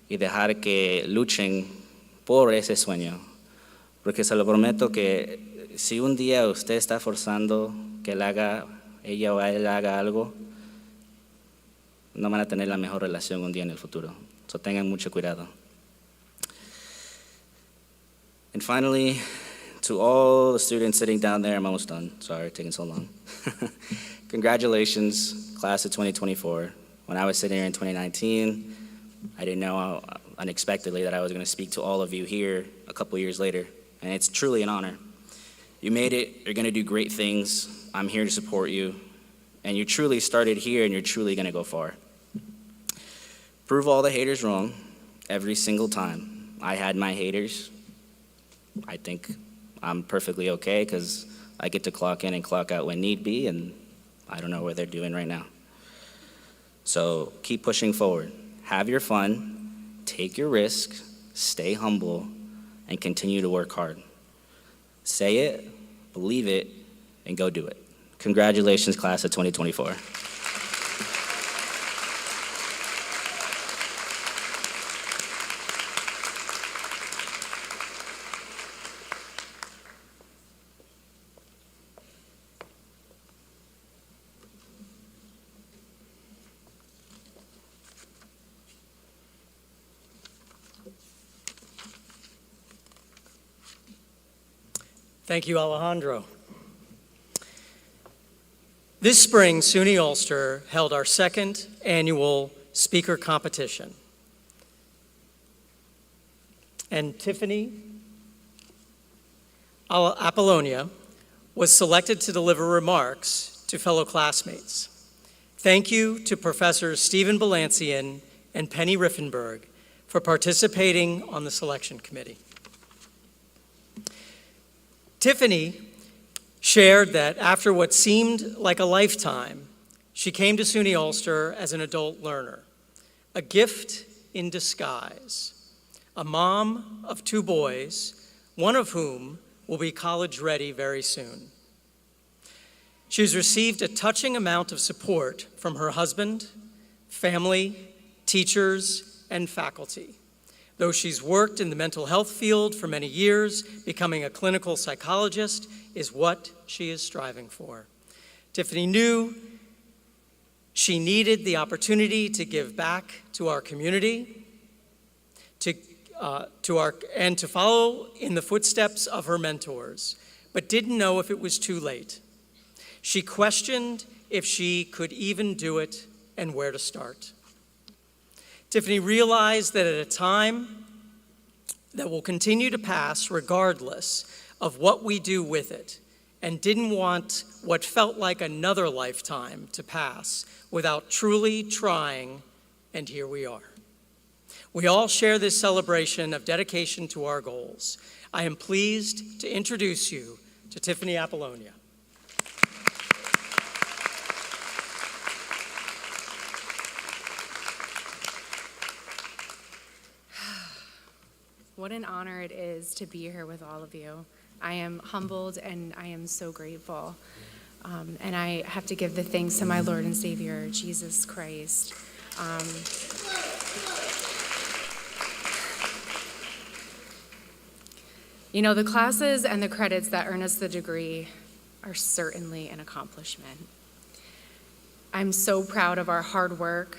Y dejar que luchen por ese sueño. Porque se lo prometo que si un día usted está forzando que ella o él haga algo, no van a tener la mejor relación un día en el futuro. So tengan mucho cuidado. And finally, to all the students sitting down there, I'm almost done. Sorry, taking so long. Congratulations, class of 2024. When I was sitting here in 2019, I didn't know unexpectedly that I was going to speak to all of you here a couple years later, and it's truly an honor. You made it. You're going to do great things. I'm here to support you, and you truly started here, and you're truly going to go far. Prove all the haters wrong every single time. I had my haters. I think I'm perfectly okay because I get to clock in and clock out when need be, and I don't know what they're doing right now. So keep pushing forward. Have your fun, take your risk, stay humble, and continue to work hard. Say it, believe it, and go do it. Congratulations, class of 2024. Thank you, Alejandro. This spring, SUNY Ulster held our second annual speaker competition. And Tiffany Apollonia was selected to deliver remarks to fellow classmates. Thank you to Professors Stephen Balancian and Penny Riffenberg for participating on the selection committee. Tiffany shared that after what seemed like a lifetime, she came to SUNY Ulster as an adult learner, a gift in disguise, a mom of 2 boys, one of whom will be college ready very soon. She has received a touching amount of support from her husband, family, teachers, and faculty. Though she's worked in the mental health field for many years, becoming a clinical psychologist is what she is striving for. Tiffany knew she needed the opportunity to give back to our community, and to follow in the footsteps of her mentors, but didn't know if it was too late. She questioned if she could even do it and where to start. Tiffany realized that at a time that will continue to pass regardless of what we do with it, and didn't want what felt like another lifetime to pass without truly trying, and here we are. We all share this celebration of dedication to our goals. I am pleased to introduce you to Tiffany Apollonia. What an honor it is to be here with all of you. I am humbled and I am so grateful. And I have to give the thanks to my Lord and Savior, Jesus Christ. You know, the classes and the credits that earn us the degree are certainly an accomplishment. I'm so proud of our hard work,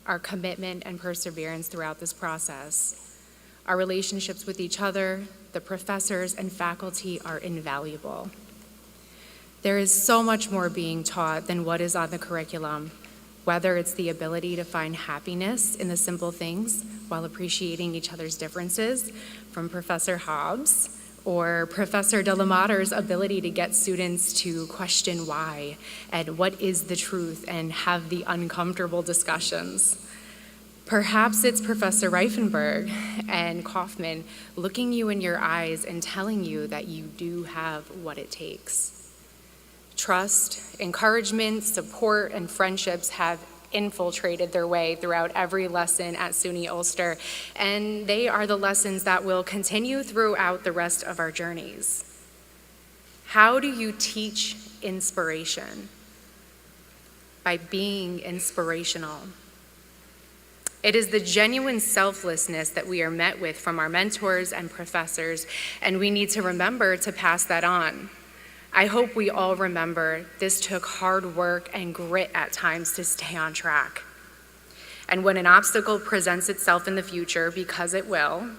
our commitment and perseverance throughout this process. Our relationships with each other, the professors and faculty are invaluable. There is so much more being taught than what is on the curriculum, whether it's the ability to find happiness in the simple things while appreciating each other's differences, from Professor Hobbs, or Professor de la Matter's ability to get students to question why and what is the truth and have the uncomfortable discussions. Perhaps it's Professor Reifenberg and Kaufman looking you in your eyes and telling you that you do have what it takes. Trust, encouragement, support, and friendships have infiltrated their way throughout every lesson at SUNY Ulster, and they are the lessons that will continue throughout the rest of our journeys. How do you teach inspiration? By being inspirational. It is the genuine selflessness that we are met with from our mentors and professors, and we need to remember to pass that on. I hope we all remember this took hard work and grit at times to stay on track. And when an obstacle presents itself in the future, because it will,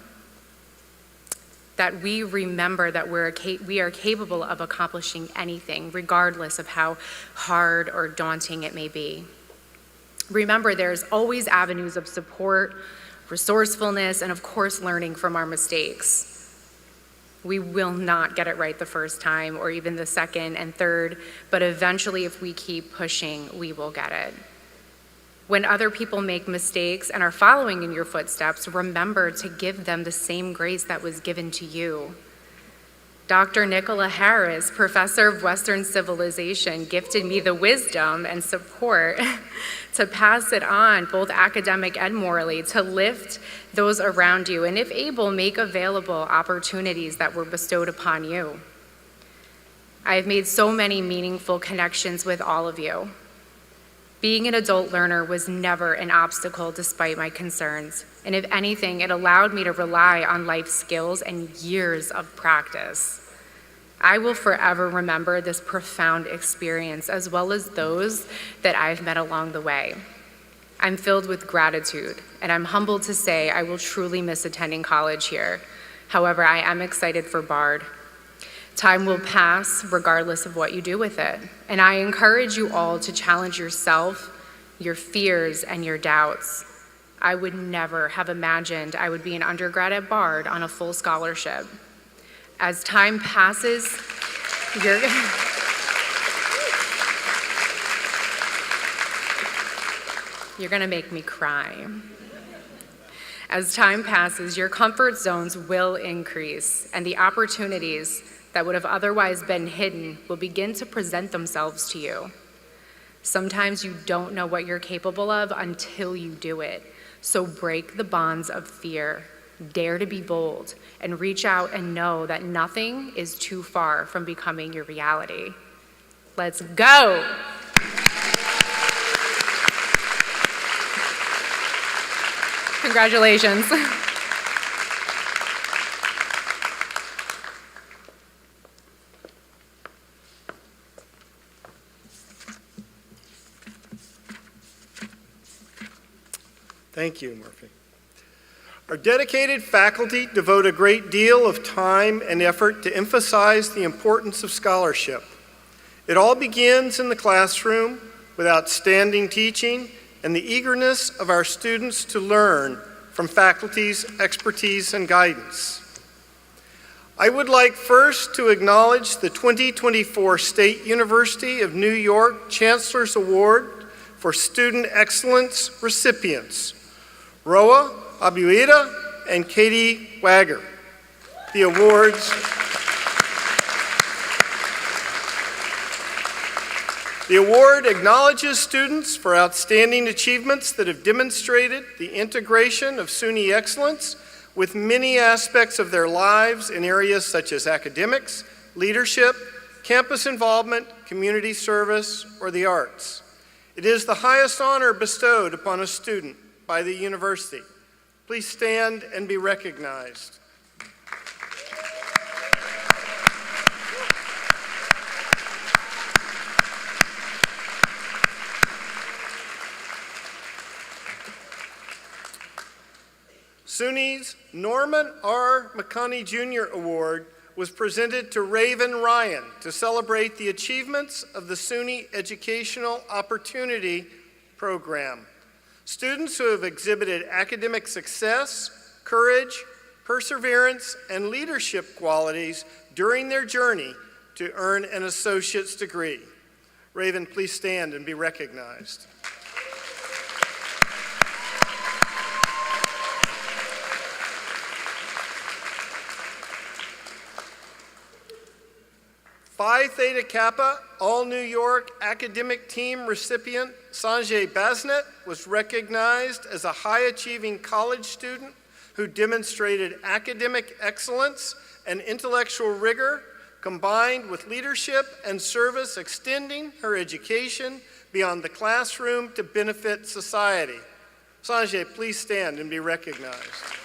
that we remember that we are capable of accomplishing anything, regardless of how hard or daunting it may be. Remember, there's always avenues of support, resourcefulness, and of course, learning from our mistakes. We will not get it right the first time or even the second and third, but eventually if we keep pushing, we will get it. When other people make mistakes and are following in your footsteps, remember to give them the same grace that was given to you. Dr. Nicola Harris, professor of Western Civilization, gifted me the wisdom and support to pass it on, both academic and morally, to lift those around you, and if able, make available opportunities that were bestowed upon you. I have made so many meaningful connections with all of you. Being an adult learner was never an obstacle despite my concerns, and if anything, it allowed me to rely on life skills and years of practice. I will forever remember this profound experience, as well as those that I've met along the way. I'm filled with gratitude, and I'm humbled to say I will truly miss attending college here. However, I am excited for Bard. Time will pass regardless of what you do with it, and I encourage you all to challenge yourself, your fears, and your doubts. I would never have imagined I would be an undergrad at Bard on a full scholarship. As time passes, you're gonna make me cry. As time passes, your comfort zones will increase, and the opportunities that would have otherwise been hidden will begin to present themselves to you. Sometimes you don't know what you're capable of until you do it. So break the bonds of fear, dare to be bold, and reach out and know that nothing is too far from becoming your reality. Let's go! Congratulations. Thank you, Murphy. Our dedicated faculty devote a great deal of time and effort to emphasize the importance of scholarship. It all begins in the classroom with outstanding teaching and the eagerness of our students to learn from faculty's expertise and guidance. I would like first to acknowledge the 2024 State University of New York Chancellor's Award for Student Excellence recipients, Roa Abuida, and Katie Wagger. The awards. The award acknowledges students for outstanding achievements that have demonstrated the integration of SUNY excellence with many aspects of their lives in areas such as academics, leadership, campus involvement, community service, or the arts. It is the highest honor bestowed upon a student by the university. Please stand and be recognized. SUNY's Norman R. McConney Jr. Award was presented to Raven Ryan to celebrate the achievements of the SUNY Educational Opportunity Program. Students who have exhibited academic success, courage, perseverance, and leadership qualities during their journey to earn an associate's degree. Raven, please stand and be recognized. Phi Theta Kappa All New York Academic Team recipient Sanjay Basnet was recognized as a high-achieving college student who demonstrated academic excellence and intellectual rigor combined with leadership and service, extending her education beyond the classroom to benefit society. Sanjay, please stand and be recognized.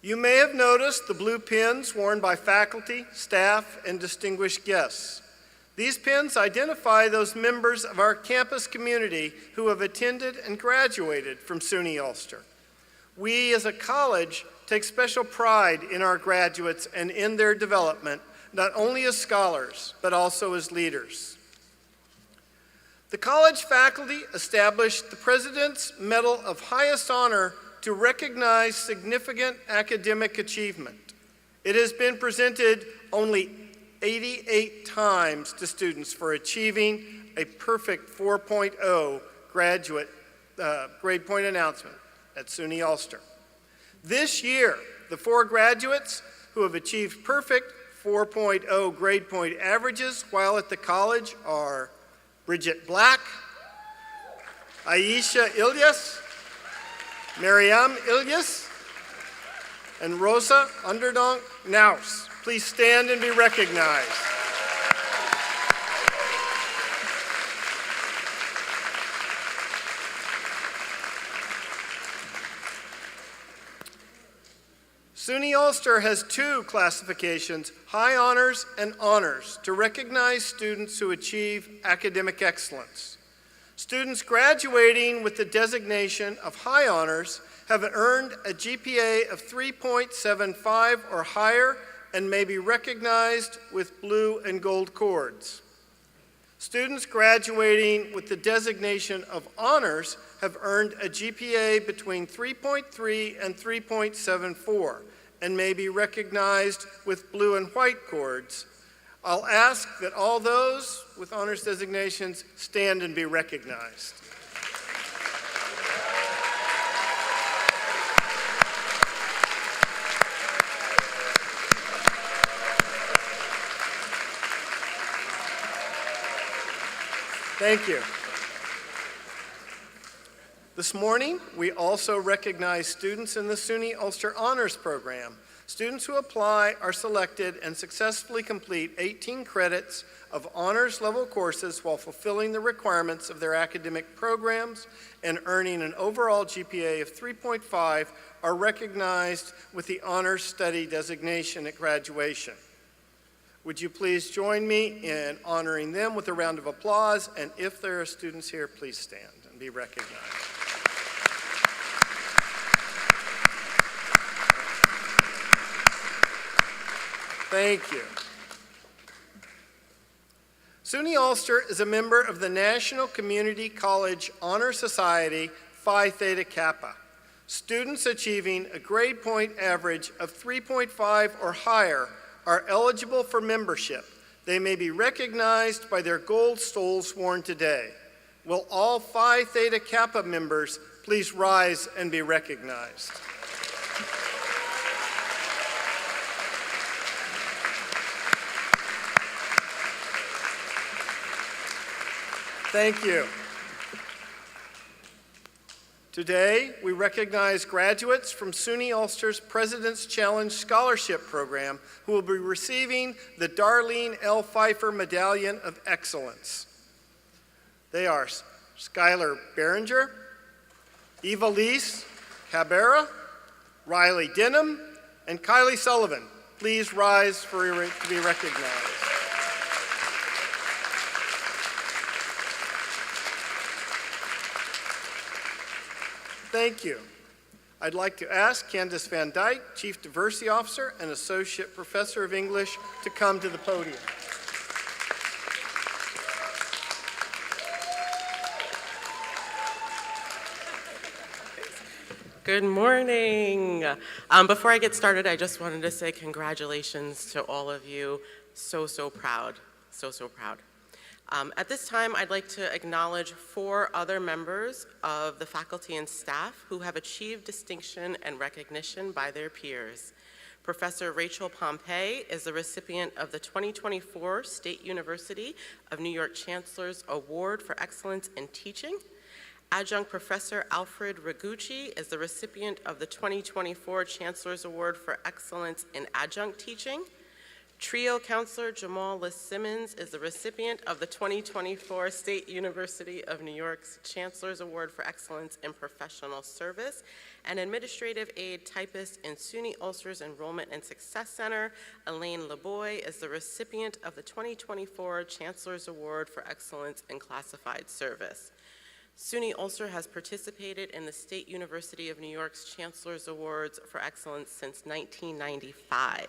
You may have noticed the blue pins worn by faculty, staff, and distinguished guests. These pins identify those members of our campus community who have attended and graduated from SUNY Ulster. We as a college take special pride in our graduates and in their development, not only as scholars, but also as leaders. The college faculty established the President's Medal of Highest Honor to recognize significant academic achievement. It has been presented only 88 times to students for achieving a perfect 4.0 graduate grade point announcement at SUNY Ulster. This year, the 4 graduates who have achieved perfect 4.0 grade point averages while at the college are Bridget Black, Aisha Ilyas, Mariam Ilyas, and Rosa Underdonk Naus. Please stand and be recognized. SUNY Ulster has 2 classifications, high honors and honors, to recognize students who achieve academic excellence. Students graduating with the designation of high honors have earned a GPA of 3.75 or higher and may be recognized with blue and gold cords. Students graduating with the designation of honors have earned a GPA between 3.3 and 3.74 and may be recognized with blue and white cords. I'll ask that all those with honors designations stand and be recognized. Thank you. This morning, we also recognize students in the SUNY Ulster Honors Program. Students who apply are selected and successfully complete 18 credits of honors level courses while fulfilling the requirements of their academic programs and earning an overall GPA of 3.5 are recognized with the Honors Study designation at graduation. Would you please join me in honoring them with a round of applause? And if there are students here, please stand and be recognized. Thank you. SUNY Ulster is a member of the National Community College Honor Society, Phi Theta Kappa. Students achieving a grade point average of 3.5 or higher are eligible for membership. they may be recognized by their gold stoles worn today. Will all Phi Theta Kappa members please rise and be recognized? Thank you. Today, we recognize graduates from SUNY Ulster's President's Challenge Scholarship Program who will be receiving the Darlene L. Fifer Medallion of Excellence. They are Skylar Behringer, Eva Lise Cabrera, Riley Denham, and Kylie Sullivan. Please rise to be recognized. Thank you. I'd like to ask Candace Van Dyke, Chief Diversity Officer and Associate Professor of English, to come to the podium. Good morning. Before I get started, I just wanted to say congratulations to all of you. So proud, so proud. At this time, I'd like to acknowledge 4 other members of the faculty and staff who have achieved distinction and recognition by their peers. Professor Rachel Pompey is the recipient of the 2024 State University of New York Chancellor's Award for Excellence in Teaching. Adjunct Professor Alfred Ragucci is the recipient of the 2024 Chancellor's Award for Excellence in Adjunct Teaching. Trio Counselor Jamal Liss Simmons is the recipient of the 2024 State University of New York's Chancellor's Award for Excellence in Professional Service. And Administrative Aide Typist in SUNY Ulster's Enrollment and Success Center, Elaine LeBoy, is the recipient of the 2024 Chancellor's Award for Excellence in Classified Service. SUNY Ulster has participated in the State University of New York's Chancellor's Awards for Excellence since 1995.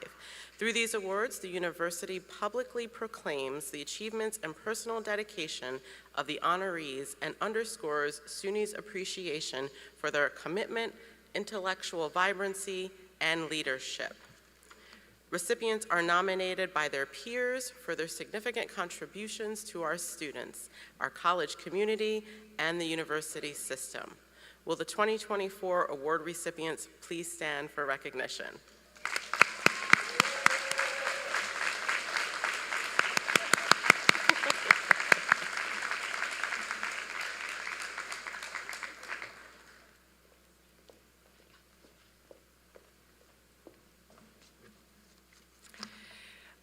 Through these awards, the university publicly proclaims the achievements and personal dedication of the honorees and underscores SUNY's appreciation for their commitment, intellectual vibrancy, and leadership. Recipients are nominated by their peers for their significant contributions to our students, our college community, and the university system. Will the 2024 award recipients please stand for recognition?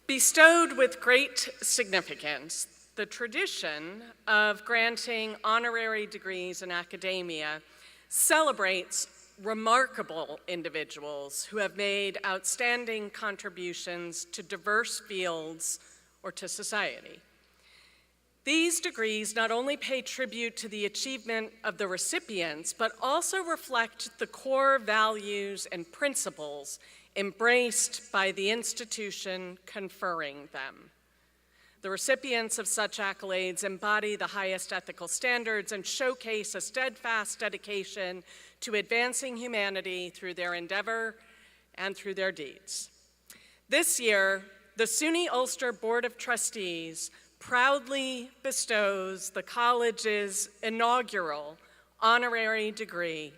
Bestowed with great significance, the tradition of granting honorary degrees in academia celebrates remarkable individuals who have made outstanding contributions to diverse fields or to society. These degrees not only pay tribute to the achievement of the recipients, but also reflect the core values and principles embraced by the institution conferring them. The recipients of such accolades embody the highest ethical standards and showcase a steadfast dedication to advancing humanity through their endeavor and through their deeds. This year, the SUNY Ulster Board of Trustees proudly bestows the college's inaugural honorary degree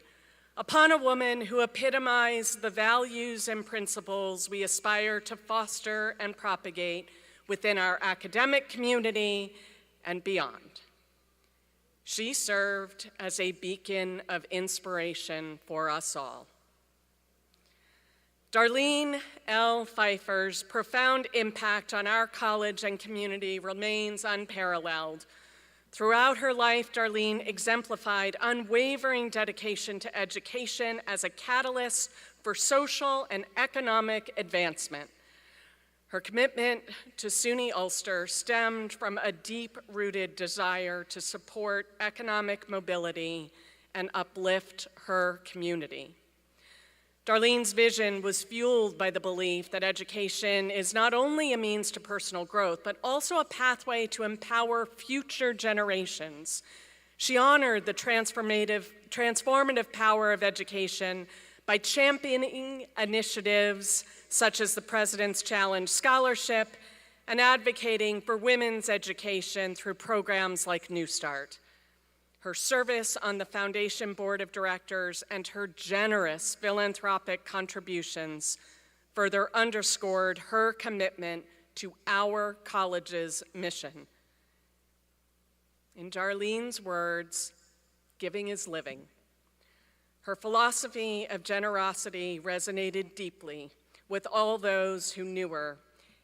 upon a woman who epitomized the values and principles we aspire to foster and propagate within our academic community and beyond. She served as a beacon of inspiration for us all. Darlene L. Fifer's profound impact on our college and community remains unparalleled. Throughout her life, Darlene exemplified unwavering dedication to education as a catalyst for social and economic advancement. Her commitment to SUNY Ulster stemmed from a deep-rooted desire to support economic mobility and uplift her community. Darlene's vision was fueled by the belief that education is not only a means to personal growth, but also a pathway to empower future generations. She honored the transformative power of education by championing initiatives such as the President's Challenge Scholarship and advocating for women's education through programs like New Start. Her service on the Foundation Board of Directors and her generous philanthropic contributions further underscored her commitment to our college's mission. In Darlene's words, giving is living. Her philosophy of generosity resonated deeply with all those who knew her,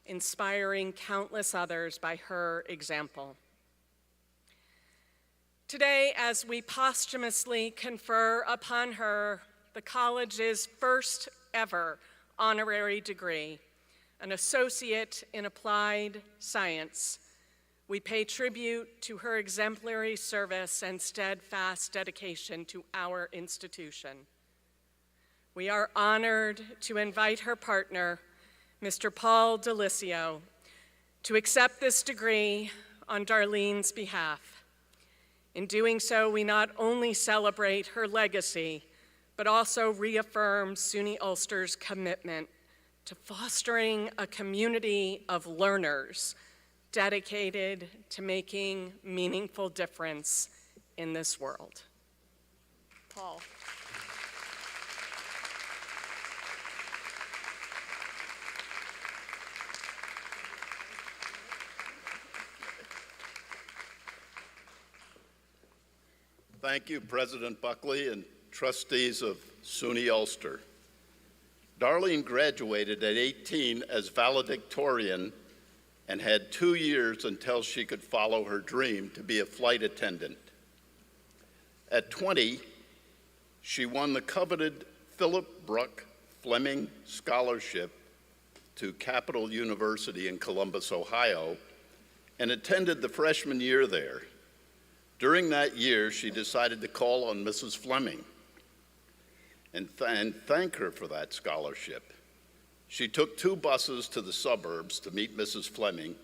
inspiring countless others by her example. Today, as we posthumously confer upon her the college's first ever honorary degree, an associate in applied science, we pay tribute to her exemplary service and steadfast dedication to our institution. We are honored to invite her partner, Mr. Paul Delisio, to accept this degree on Darlene's behalf. In doing so, we not only celebrate her legacy, but also reaffirm SUNY Ulster's commitment to fostering a community of learners dedicated to making meaningful difference in this world. Paul. Thank you, President Buckley and trustees of SUNY Ulster. Darlene graduated at 18 as valedictorian and had 2 years until she could follow her dream to be a flight attendant. At 20, she won the coveted Philip Bruck Fleming Scholarship to Capital University in Columbus, Ohio, and attended the freshman year there. During that year, she decided to call on Mrs. Fleming and thank her for that scholarship. She took 2 buses to the suburbs to meet Mrs. Fleming,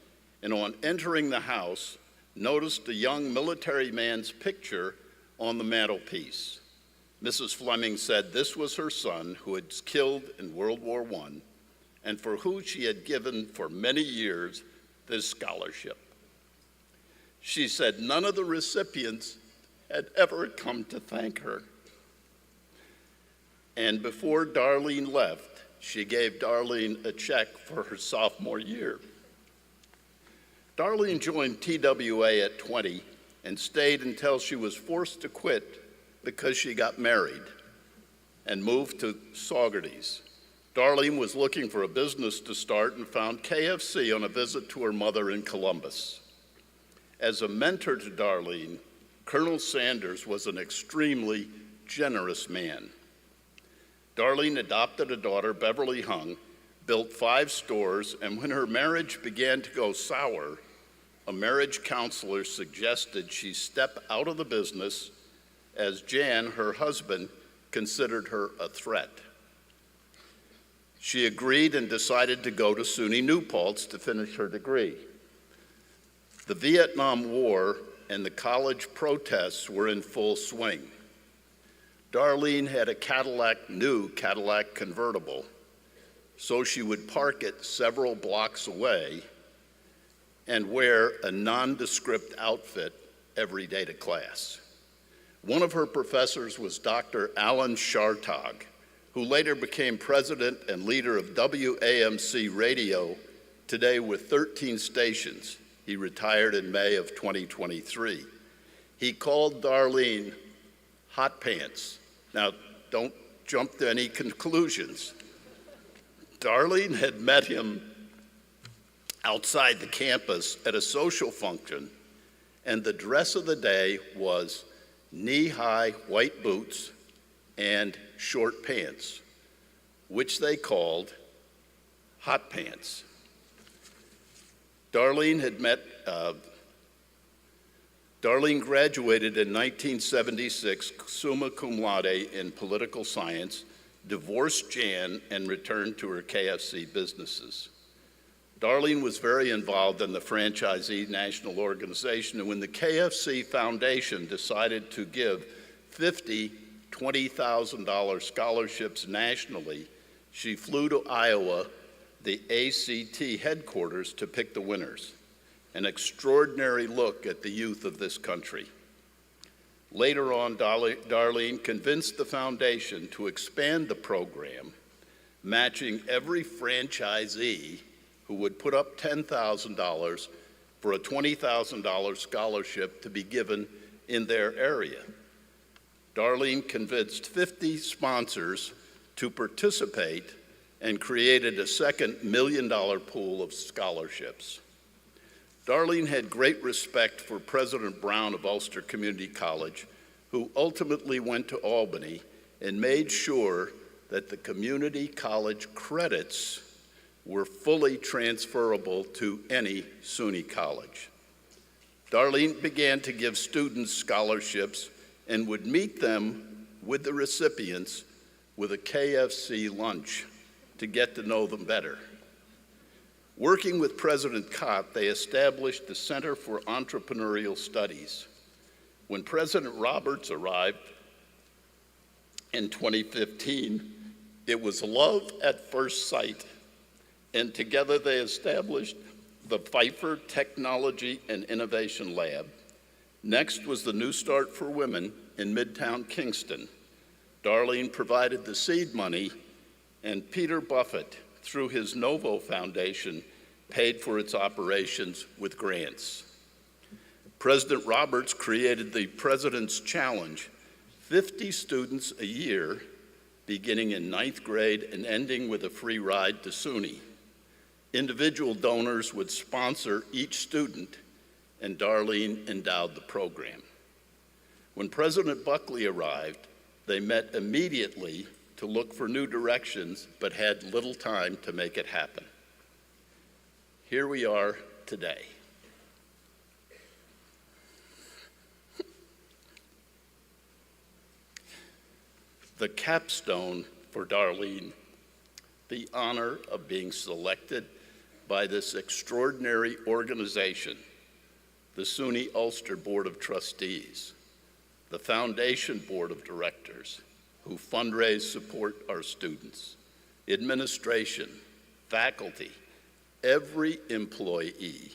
and on entering the house, noticed a young military man's picture on the mantelpiece. Mrs. Fleming said this was her son who was killed in World War I and for whom she had given for many years this scholarship. She said none of the recipients had ever come to thank her. And before Darlene left, she gave Darlene a check for her sophomore year. Darlene joined TWA at 20 and stayed until she was forced to quit because she got married and moved to Saugerties. Darlene was looking for a business to start and found KFC on a visit to her mother in Columbus. As a mentor to Darlene, Colonel Sanders was an extremely generous man. Darlene adopted a daughter, Beverly Hung, built 5 stores, and when her marriage began to go sour, a marriage counselor suggested she step out of the business as Jan, her husband, considered her a threat. She agreed and decided to go to SUNY New Paltz to finish her degree. The Vietnam War and the college protests were in full swing. Darlene had a new Cadillac convertible, so she would park it several blocks away and wear a nondescript outfit every day to class. One of her professors was Dr. Alan Chartog, who later became president and leader of WAMC Radio, today with 13 stations. He retired in May of 2023. He called Darlene hot pants. Now, don't jump to any conclusions. Darlene had met him outside the campus at a social function, and the dress of the day was knee-high white boots and short pants, which they called hot pants. Darlene graduated in 1976 summa cum laude in political science, divorced Jan, and returned to her KFC businesses. Darlene was very involved in the Franchisee National Organization, and when the KFC Foundation decided to give 50 $20,000 scholarships nationally, she flew to Iowa, the ACT headquarters to pick the winners, an extraordinary look at the youth of this country. Later on, Darlene convinced the foundation to expand the program, matching every franchisee who would put up $10,000 for a $20,000 scholarship to be given in their area. Darlene convinced 50 sponsors to participate and created a second $1 million pool of scholarships. Darlene had great respect for President Brown of Ulster Community College, who ultimately went to Albany and made sure that the community college credits were fully transferable to any SUNY college. Darlene began to give students scholarships and would meet them with the recipients with a KFC lunch to get to know them better. Working with President Cott, they established the Center for Entrepreneurial Studies. When President Roberts arrived in 2015, it was love at first sight, and together they established the Fifer Technology and Innovation Lab. Next was the New Start for Women in Midtown Kingston. Darlene provided the seed money, and Peter Buffett, through his Novo Foundation, paid for its operations with grants. President Roberts created the President's Challenge, 50 students a year, beginning in 9th grade and ending with a free ride to SUNY. Individual donors would sponsor each student, and Darlene endowed the program. When President Buckley arrived, they met immediately to look for new directions, but had little time to make it happen. Here we are today. The capstone for Darlene, the honor of being selected by this extraordinary organization, the SUNY Ulster Board of Trustees, the Foundation Board of Directors, who fundraise, support our students, administration, faculty, every employee,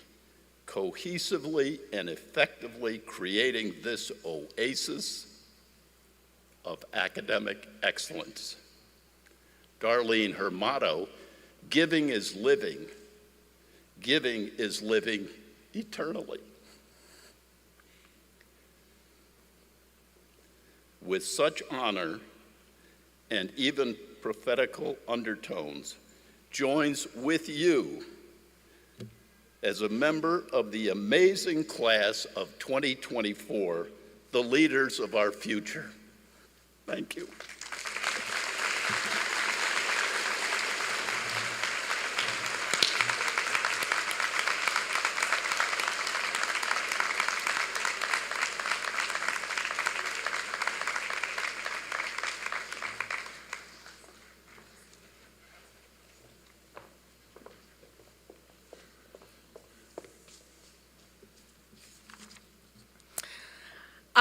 cohesively and effectively creating this oasis of academic excellence. Darlene, her motto, giving is living eternally. With such honor and even prophetical undertones, joins with you as a member of the amazing class of 2024, the leaders of our future. Thank you.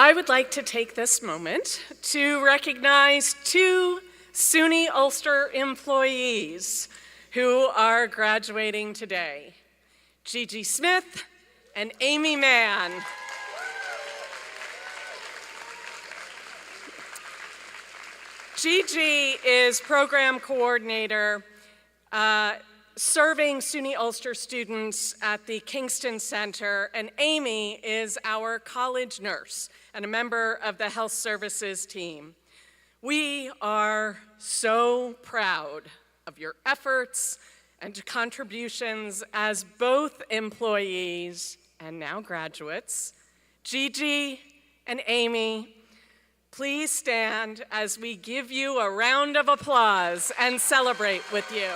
I would like to take this moment to recognize two SUNY Ulster employees who are graduating today, Gigi Smith and Amy Mann. Gigi is program coordinator serving SUNY Ulster students at the Kingston Center, and Amy is our college nurse and a member of the health services team. We are so proud of your efforts and contributions as both employees and now graduates. Gigi and Amy, please stand as we give you a round of applause and celebrate with you.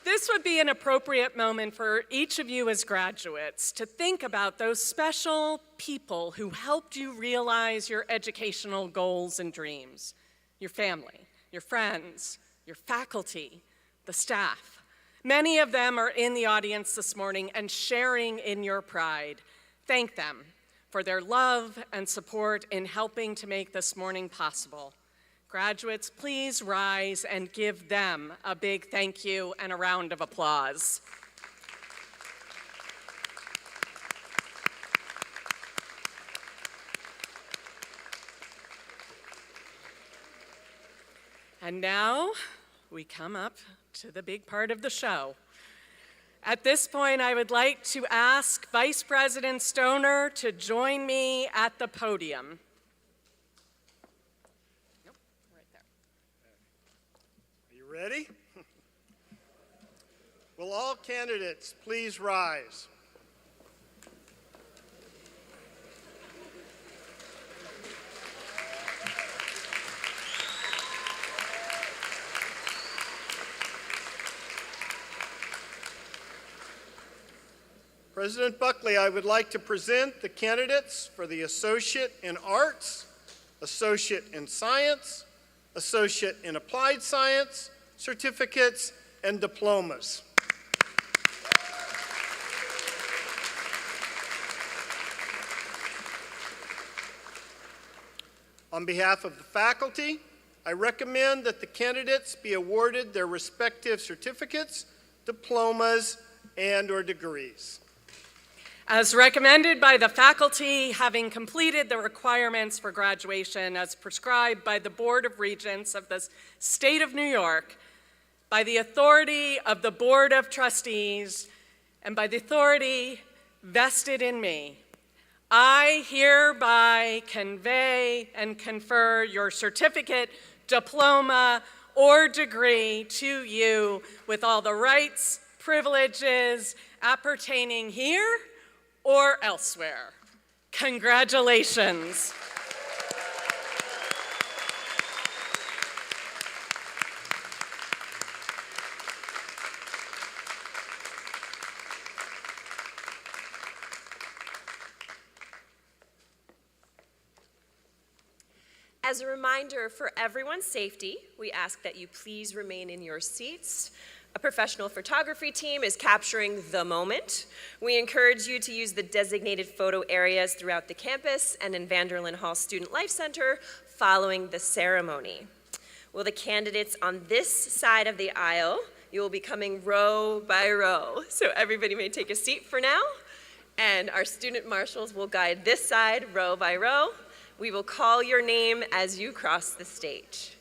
This would be an appropriate moment for each of you as graduates to think about those special people who helped you realize your educational goals and dreams. Your family, your friends, your faculty, the staff. Many of them are in the audience this morning and sharing in your pride. Thank them for their love and support in helping to make this morning possible. Graduates, please rise and give them a big thank you and a round of applause. And now we come up to the big part of the show. At this point, I would like to ask Vice President Stoner to join me at the podium. Nope, right there. Are you ready? Will all candidates please rise? President Buckley, I would like to present the candidates for the Associate in Arts, Associate in Science, Associate in Applied Science, certificates, and diplomas. On behalf of the faculty, I recommend that the candidates be awarded their respective certificates, diplomas, and/or degrees. As recommended by the faculty, having completed the requirements for graduation as prescribed by the Board of Regents of the State of New York, by the authority of the Board of Trustees, and by the authority vested in me, I hereby convey and confer your certificate, diploma, or degree to you with all the rights, privileges appertaining here or elsewhere. Congratulations. As a reminder for everyone's safety, we ask that you please remain in your seats. A professional photography team is capturing the moment. We encourage you to use the designated photo areas throughout the campus and in Vanderlyn Hall Student Life Center following the ceremony. Will the candidates on this side of the aisle, you will be coming row by row. So everybody may take a seat for now, and our student marshals will guide this side row by row. We will call your name as you cross the stage.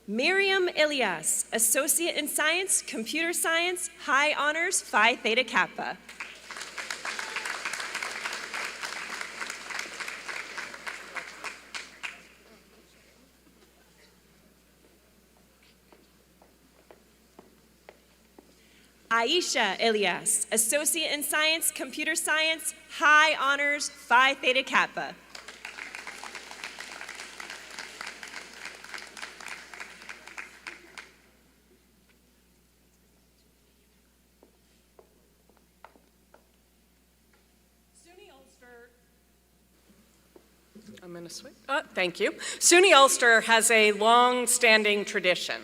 Miriam Ilias, Associate in Science, Computer Science, High Honors, Phi Theta Kappa. Aisha Ilias, Associate in Science, Computer Science, High Honors, Phi Theta Kappa. I'm going to switch. Thank you. SUNY Ulster has a long-standing tradition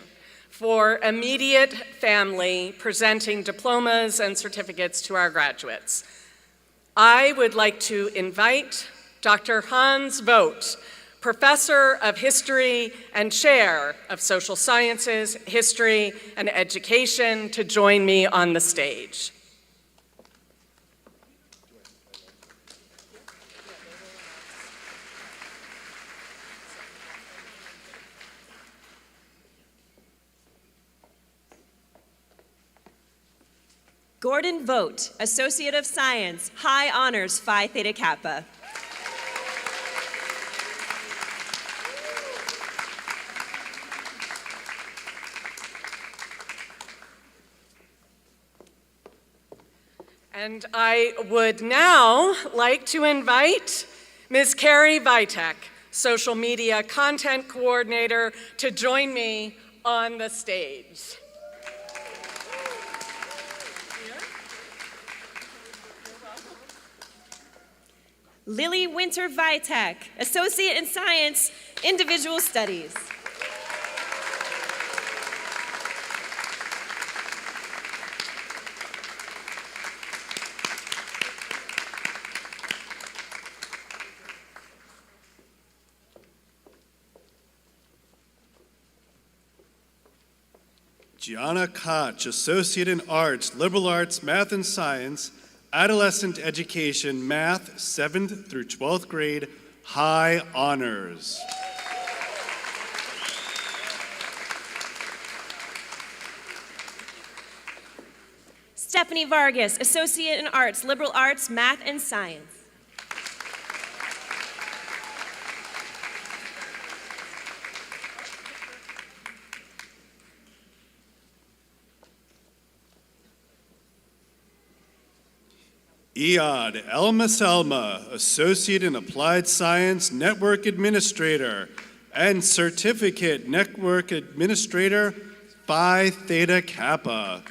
for immediate family presenting diplomas and certificates to our graduates. I would like to invite Dr. Hans Vogt, Professor of History and Chair of Social Sciences, History, and Education, to join me on the stage. Gordon Vogt, Associate of Science, High Honors, Phi Theta Kappa. And I would now like to invite Ms. Carrie Vitek, Social Media Content Coordinator, to join me on the stage. Lily Winter Vitek, Associate in Science, Individual Studies. Gianna Koch, Associate in Arts, Liberal Arts, Math and Science, Adolescent Education, Math, 7th through 12th grade, High Honors. Stephanie Vargas, Associate in Arts, Liberal Arts, Math and Science. Iad Elma, Associate in Applied Science, Network Administrator, and Certificate Network Administrator, Phi Theta Kappa.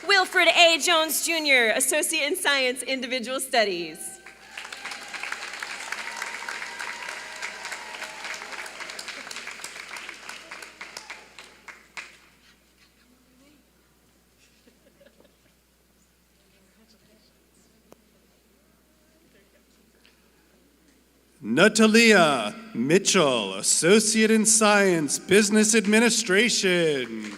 Wilfred A. Jones Jr., Associate in Science, Individual Studies. Natalia Mitchell, Associate in Science, Business Administration.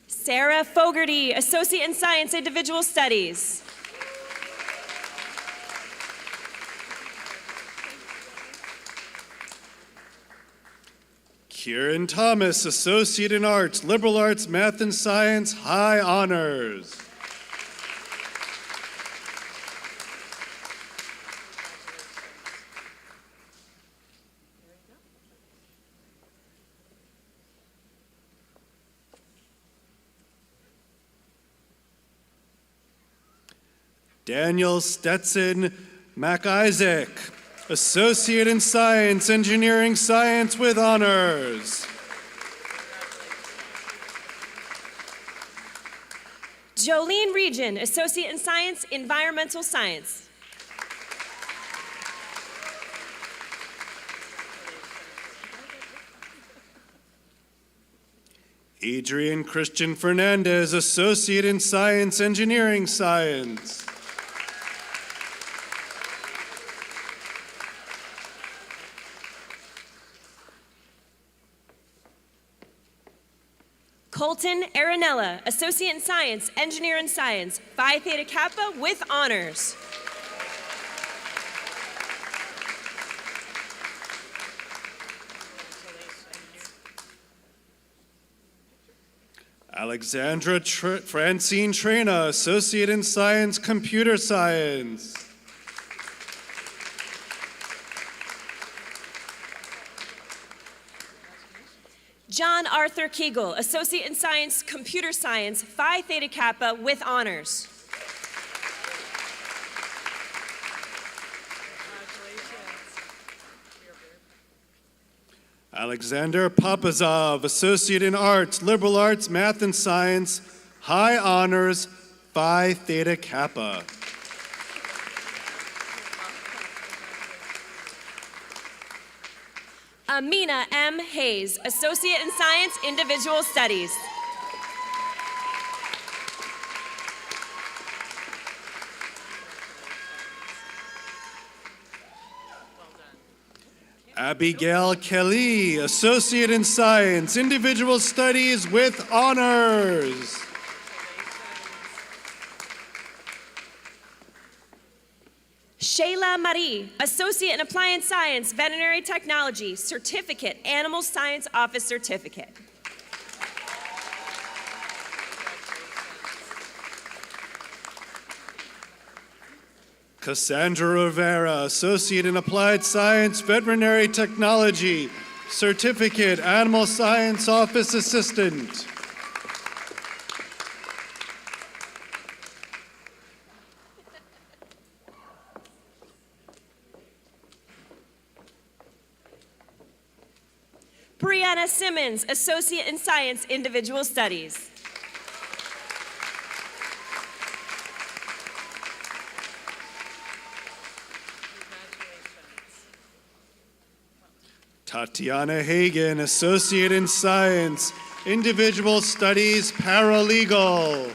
Sarah Fogarty, Associate in Science, Individual Studies. Kieran Thomas, Associate in Arts, Liberal Arts, Math and Science, High Honors. Daniel Stetson MacIsaac, Associate in Science, Engineering Science with Honors. Jolene Region, Associate in Science, Environmental Science. Adrian Christian Fernandez, Associate in Science, Engineering Science. Colton Aranella, Associate in Science, Engineer in Science, Phi Theta Kappa with honors. Alexandra Francine Trena, Associate in Science, Computer Science. John Arthur Kegel, Associate in Science, Computer Science, Phi Theta Kappa with honors. Alexander Papazov, Associate in Arts, Liberal Arts, Math and Science, High Honors, Phi Theta Kappa. Amina M. Hayes, Associate in Science, Individual Studies. Abigail Kelly, Associate in Science, Individual Studies with Honors. Shayla Marie, Associate in Appliance Science, Veterinary Technology, Certificate, Animal Science Office Certificate. Cassandra Rivera, Associate in Applied Science, Veterinary Technology, Certificate, Animal Science Office Assistant. Brianna Simmons, Associate in Science, Individual Studies. Tatiana Hagan, Associate in Science, Individual Studies, Paralegal.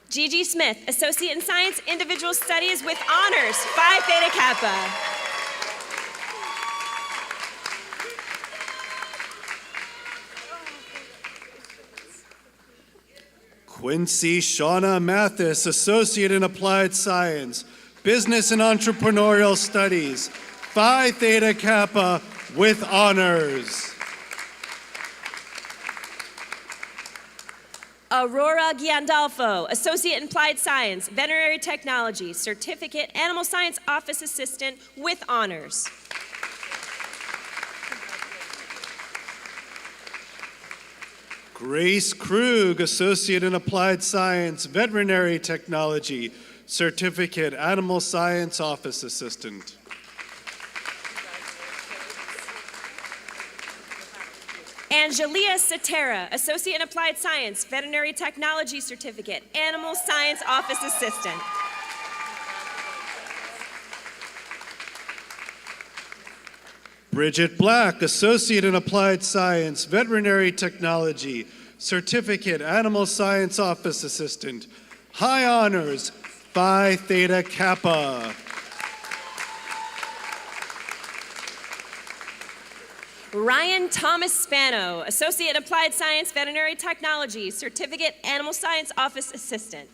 Gigi Smith, Associate in Science, Individual Studies with Honors, Phi Theta Kappa. Quincy Shauna Mathis, Associate in Applied Science, Business and Entrepreneurial Studies, Phi Theta Kappa with Honors. Aurora Giandolfo, Associate in Applied Science, Veterinary Technology, Certificate, Animal Science Office Assistant with Honors. Grace Krug, Associate in Applied Science, Veterinary Technology, Certificate, Animal Science Office Assistant. Angelia Satera, Associate in Applied Science, Veterinary Technology Certificate, Animal Science Office Assistant. Bridget Black, Associate in Applied Science, Veterinary Technology, Certificate, Animal Science Office Assistant. High Honors, Phi Theta Kappa. Ryan Thomas Spano, Associate in Applied Science, Veterinary Technology, Certificate, Animal Science Office Assistant.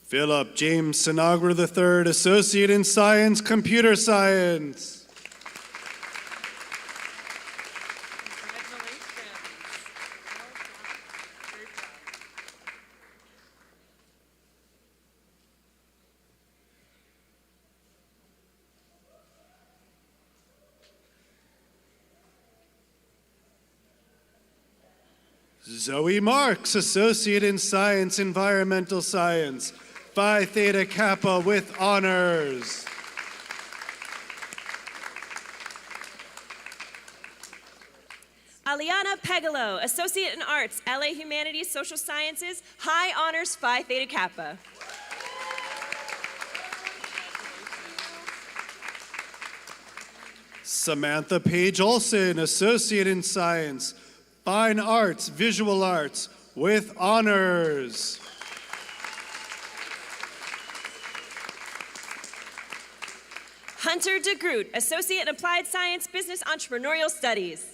Philip James Sinagra III, Associate in Science, Computer Science. Zoe Marks, Associate in Science, Environmental Science, Phi Theta Kappa with Honors. Aliana Pegalo, Associate in Arts, LA Humanities, Social Sciences, High Honors, Phi Theta Kappa. Samantha Page Olson, Associate in Science, Fine Arts, Visual Arts with Honors. Hunter DeGroot, Associate in Applied Science, Business Entrepreneurial Studies.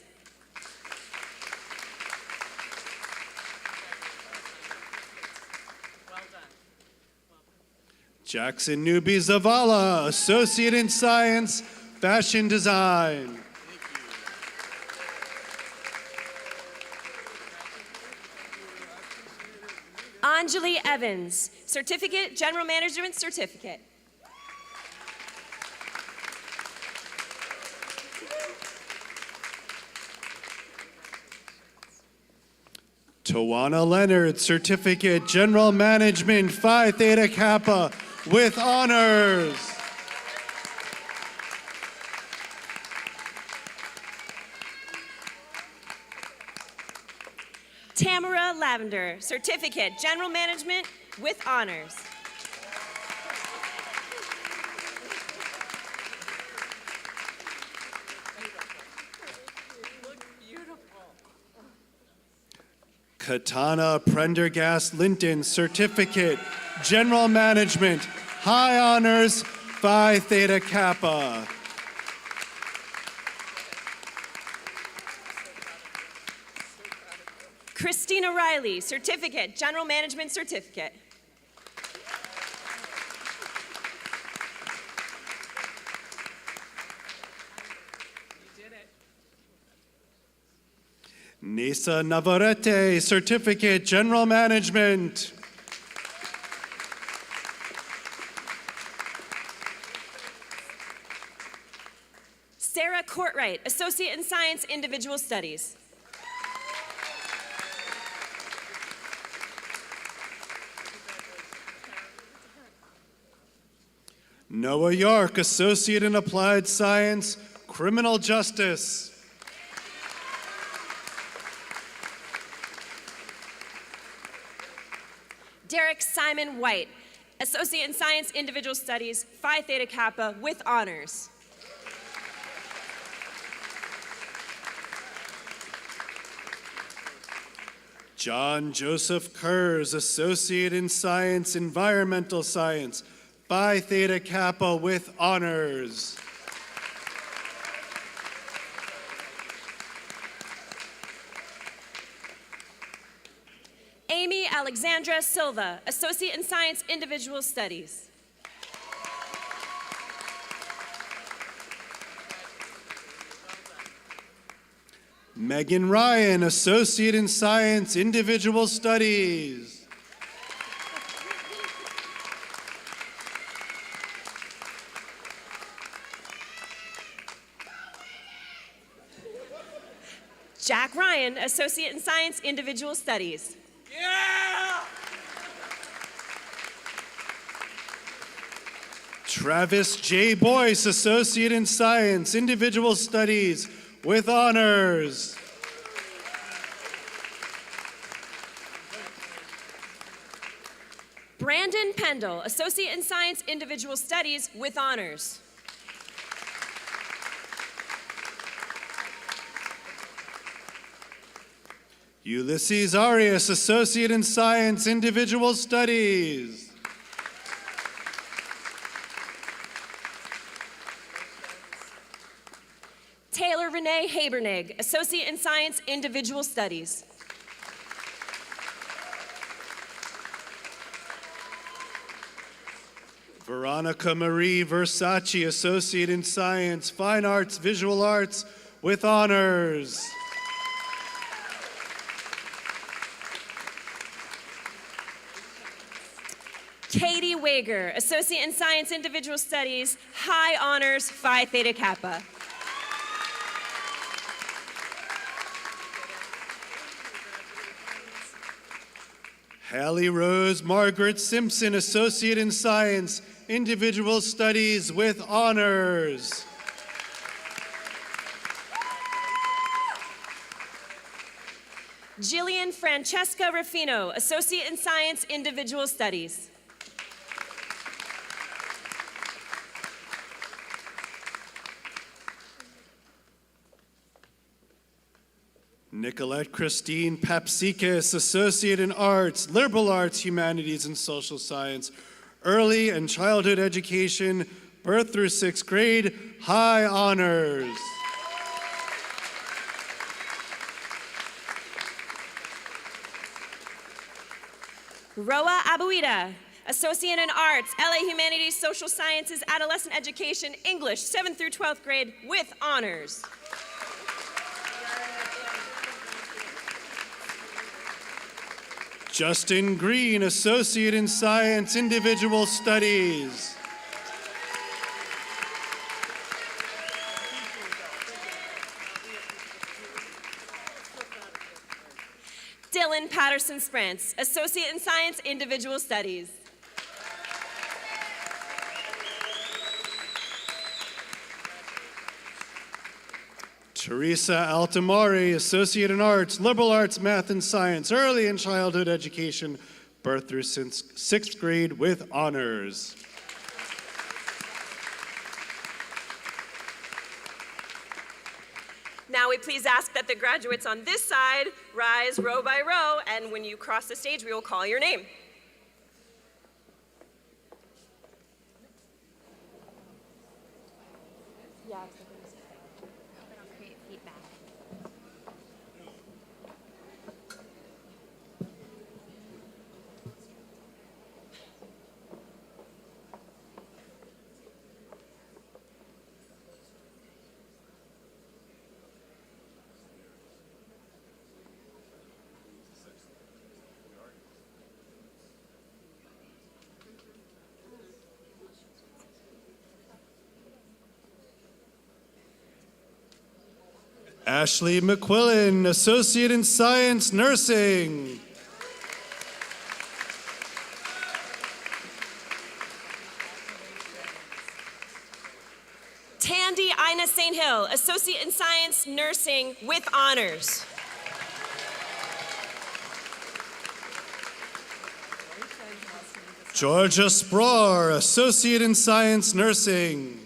Jackson Newby Zavala, Associate in Science, Fashion Design. Anjali Evans, Certificate, General Management Certificate. Tawana Leonard, Certificate, General Management, Phi Theta Kappa with Honors. Tamara Lavender, Certificate, General Management with Honors. Katana Prendergast Linton, Certificate, General Management, High Honors, Phi Theta Kappa. Christina Riley, Certificate, General Management Certificate. Nisa Navarrete, Certificate, General Management. Sarah Courtwright, Associate in Science, Individual Studies. Noah York, Associate in Applied Science, Criminal Justice. Derek Simon White, Associate in Science, Individual Studies, Phi Theta Kappa with honors. John Joseph Kurz, Associate in Science, Environmental Science, Phi Theta Kappa with honors. Amy Alexandra Silva, Associate in Science, Individual Studies. Megan Ryan, Associate in Science, Individual Studies. Jack Ryan, Associate in Science, Individual Studies. Travis J. Boyce, Associate in Science, Individual Studies with honors. Brandon Pendle, Associate in Science, Individual Studies with honors. Ulysses Arias, Associate in Science, Individual Studies. Taylor Renee Habernig, Associate in Science, Individual Studies. Veronica Marie Versace, Associate in Science, Fine Arts, Visual Arts with honors. Katie Wager, Associate in Science, Individual Studies, High Honors, Phi Theta Kappa. Hallie Rose Margaret Simpson, Associate in Science, Individual Studies with honors. Jillian Francesca Ruffino, Associate in Science, Individual Studies. Nicolette Christine Papsikis, Associate in Arts, Liberal Arts, Humanities, and Social Science, Early and Childhood Education, Birth through 6th Grade, High Honors. Roa Abuida, Associate in Arts, LA Humanities, Social Sciences, Adolescent Education, English, 7th through 12th grade with honors. Justin Green, Associate in Science, Individual Studies. Dylan Patterson Sprance, Associate in Science, Individual Studies. Teresa Altamari, Associate in Arts, Liberal Arts, Math and Science, Early and Childhood Education, Birth through 6th Grade with honors. Now we please ask that the graduates on this side rise row by row, and when you cross the stage, we will call your name. Ashley McQuillan, Associate in Science, Nursing. Tandy Ina St. Hill, Associate in Science, Nursing with honors. Georgia Sprar, Associate in Science, Nursing.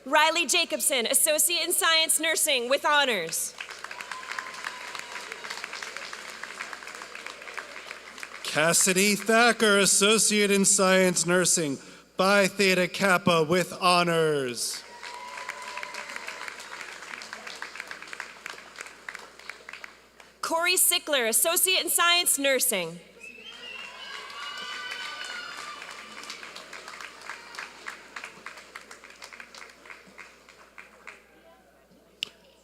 Riley Jacobson, Associate in Science, Nursing with honors. Cassidy Thacker, Associate in Science, Nursing, Phi Theta Kappa with honors. Corey Sickler, Associate in Science, Nursing.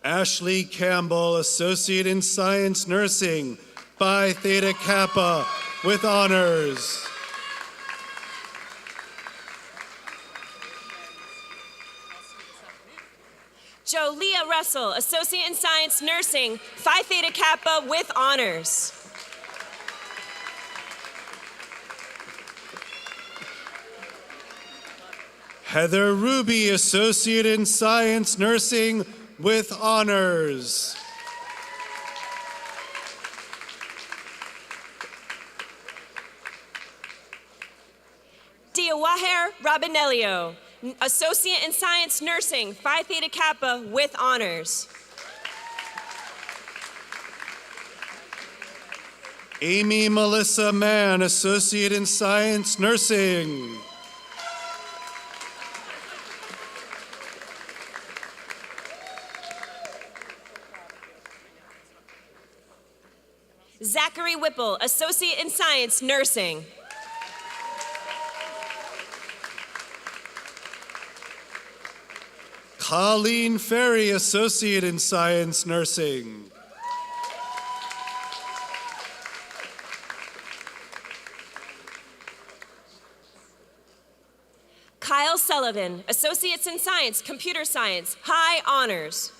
Ashley Campbell, Associate in Science, Nursing, Phi Theta Kappa with honors. Jolia Russell, Associate in Science, Nursing, Phi Theta Kappa with honors. Heather Ruby, Associate in Science, Nursing with honors. Diawaher Rabinelio, Associate in Science, Nursing, Phi Theta Kappa with honors. Amy Melissa Mann, Associate in Science, Nursing. Zachary Whipple, Associate in Science, Nursing. Colleen Ferry, Associate in Science, Nursing. Kyle Sullivan, Associates in Science, Computer Science, high honors.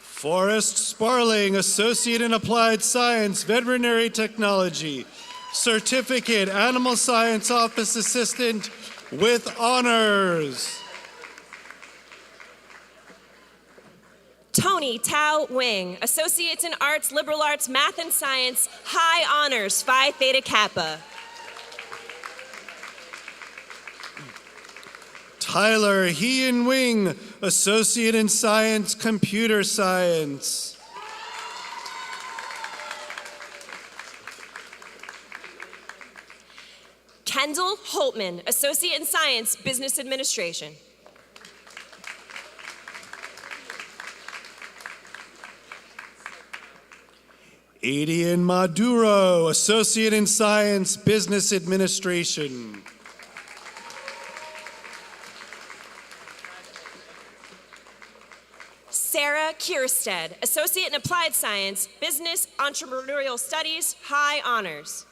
Forrest Sparling, Associate in Applied Science, Veterinary Technology, Certificate, Animal Science Office Assistant with honors. Tony Tao Wing, Associates in Arts, Liberal Arts, Math and Science, high honors, Phi Theta Kappa. Tyler Hean Wing, Associate in Science, Computer Science. Kendall Holtman, Associate in Science, Business Administration. Adian Maduro, Associate in Science, Business Administration. Sarah Kierstead, Associate in Applied Science, Business Entrepreneurial Studies, high honors.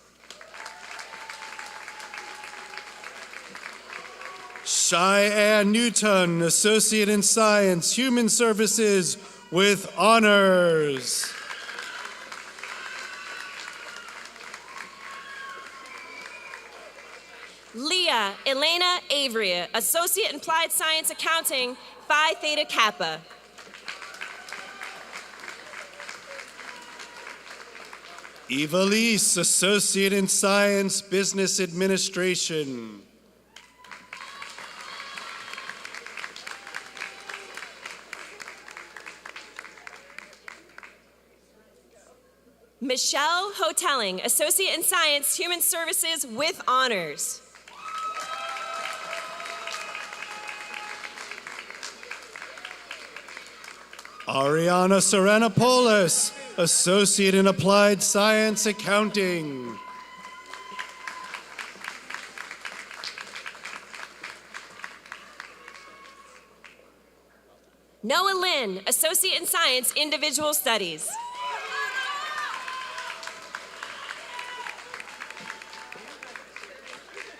Cheyenne Newton, Associate in Science, Human Services with honors. Leah Elena Avery, Associate in Applied Science Accounting, Phi Theta Kappa. Eva Lease, Associate in Science, Business Administration. Michelle Hotelling, Associate in Science, Human Services with honors. Ariana Serenopoulos, Associate in Applied Science Accounting. Noah Lynn, Associate in Science, Individual Studies.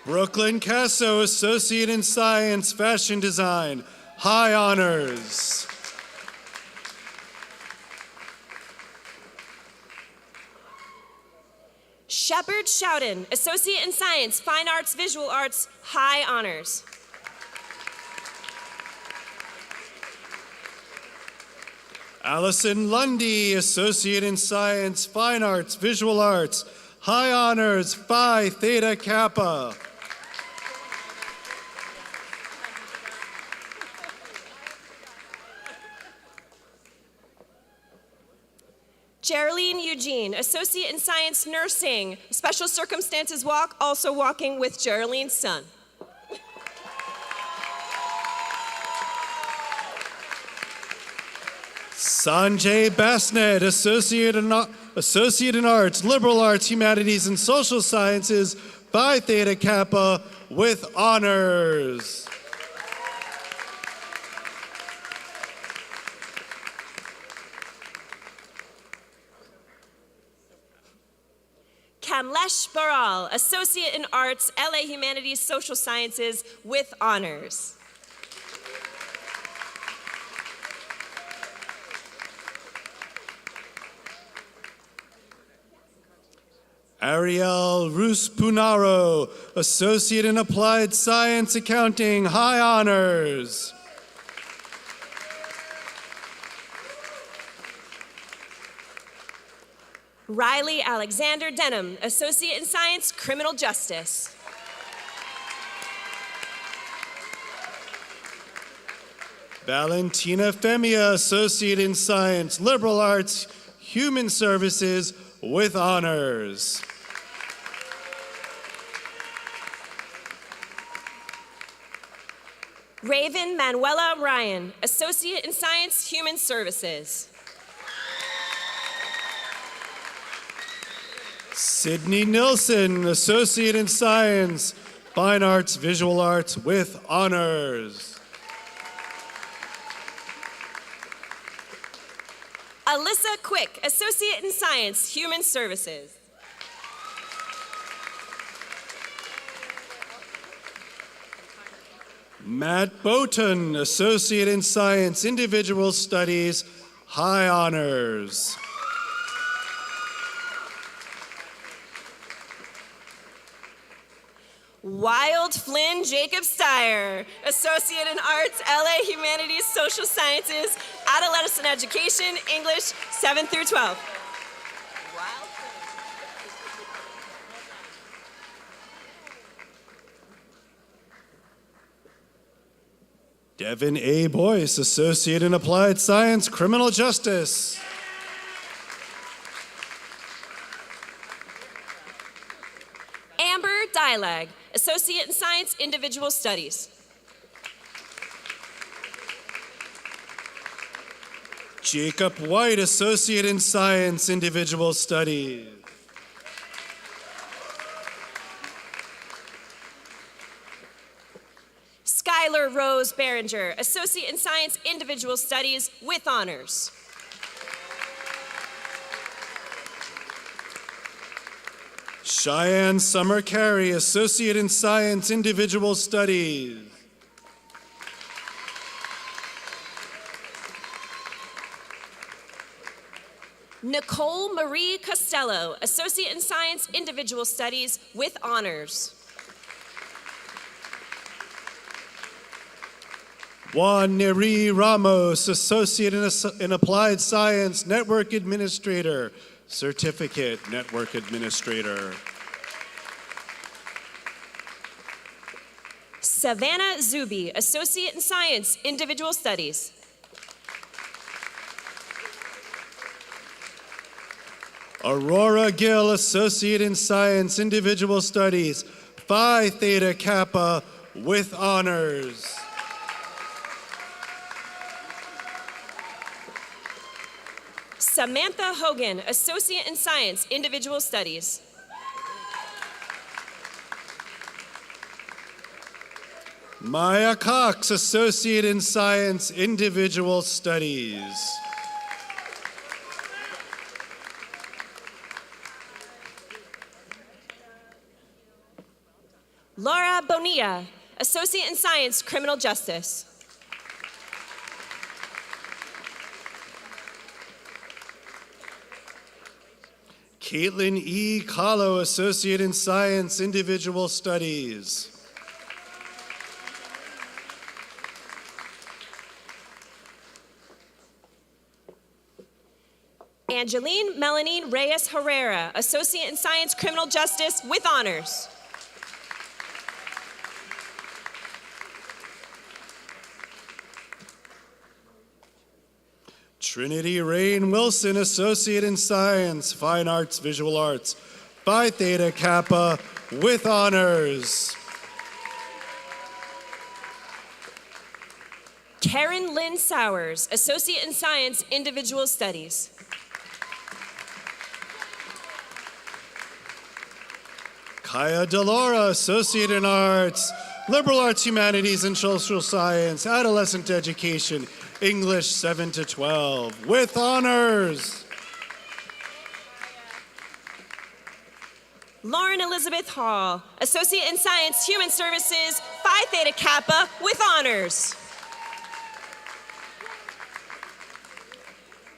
Brooklyn Casso, Associate in Science, Fashion Design, high honors. Shepard Showden, Associate in Science, Fine Arts, Visual Arts, high honors. Allison Lundy, Associate in Science, Fine Arts, Visual Arts, high honors, Phi Theta Kappa. Darlene Eugene, Associate in Science, Nursing, Special Circumstances Walk, also walking with Darlene's son. Sanjay Basnet, Associate in Arts, Liberal Arts, Humanities, and Social Sciences, Phi Theta Kappa, with honors. Kamlesh Baral, Associate in Arts, LA Humanities, Social Sciences, with honors. Ariel Ruspunaro, Associate in Applied Science Accounting, high honors. Riley Alexander Denham, Associate in Science, Criminal Justice. Valentina Femia, Associate in Science, Liberal Arts, Human Services, with honors. Raven Manuela Ryan, Associate in Science, Human Services. Sydney Nilsson, Associate in Science, Fine Arts, Visual Arts, with honors. Alyssa Quick, Associate in Science, Human Services. Matt Boughton, Associate in Science, Individual Studies, high honors. Wild Flynn Jacob Steyer, Associate in Arts, LA Humanities, Social Sciences, Adolescent Education, English, 7 through 12. Devin A. Boyce, Associate in Applied Science, Criminal Justice. Amber Dilag, Associate in Science, Individual Studies. Jacob White, Associate in Science, Individual Studies. Skylar Rose Behringer, Associate in Science, Individual Studies, with honors. Cheyenne Summer Carey, Associate in Science, Individual Studies. Nicole Marie Costello, Associate in Science, Individual Studies, with honors. Juan Neri Ramos, Associate in Applied Science, Network Administrator, Certificate Network Administrator. Savannah Zuby, Associate in Science, Individual Studies. Aurora Gill, Associate in Science, Individual Studies, Phi Theta Kappa, with honors. Samantha Hogan, Associate in Science, Individual Studies. Maya Cox, Associate in Science, Individual Studies. Laura Bonilla, Associate in Science, Criminal Justice. Caitlin E. Kahlo, Associate in Science, Individual Studies. Angeline Melanie Reyes Herrera, Associate in Science, Criminal Justice with honors. Trinity Rain Wilson, Associate in Science, Fine Arts, Visual Arts, Phi Theta Kappa with honors. Karen Lynn Sowers, Associate in Science, Individual Studies. Kaya Delora, Associate in Arts, Liberal Arts, Humanities, and Social Science, Adolescent Education, English 7 to 12, with honors. Lauren Elizabeth Hall, Associate in Science, Human Services, Phi Theta Kappa with honors.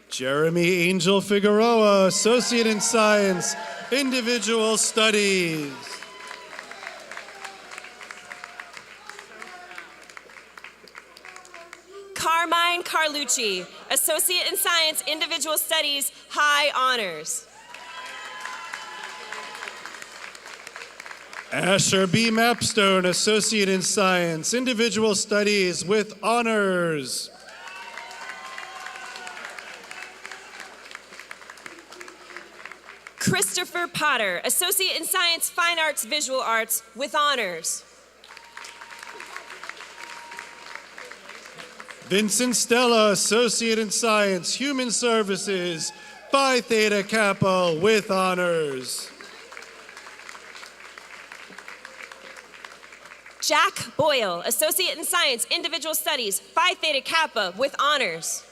Jeremy Angel Figueroa, Associate in Science, Individual Studies. Carmine Carlucci, Associate in Science, Individual Studies, High Honors. Asher B. Mapstone, Associate in Science, Individual Studies with honors. Christopher Potter, Associate in Science, Fine Arts, Visual Arts with honors. Vincent Stella, Associate in Science, Human Services, Phi Theta Kappa with honors. Jack Boyle, Associate in Science, Individual Studies, Phi Theta Kappa with honors.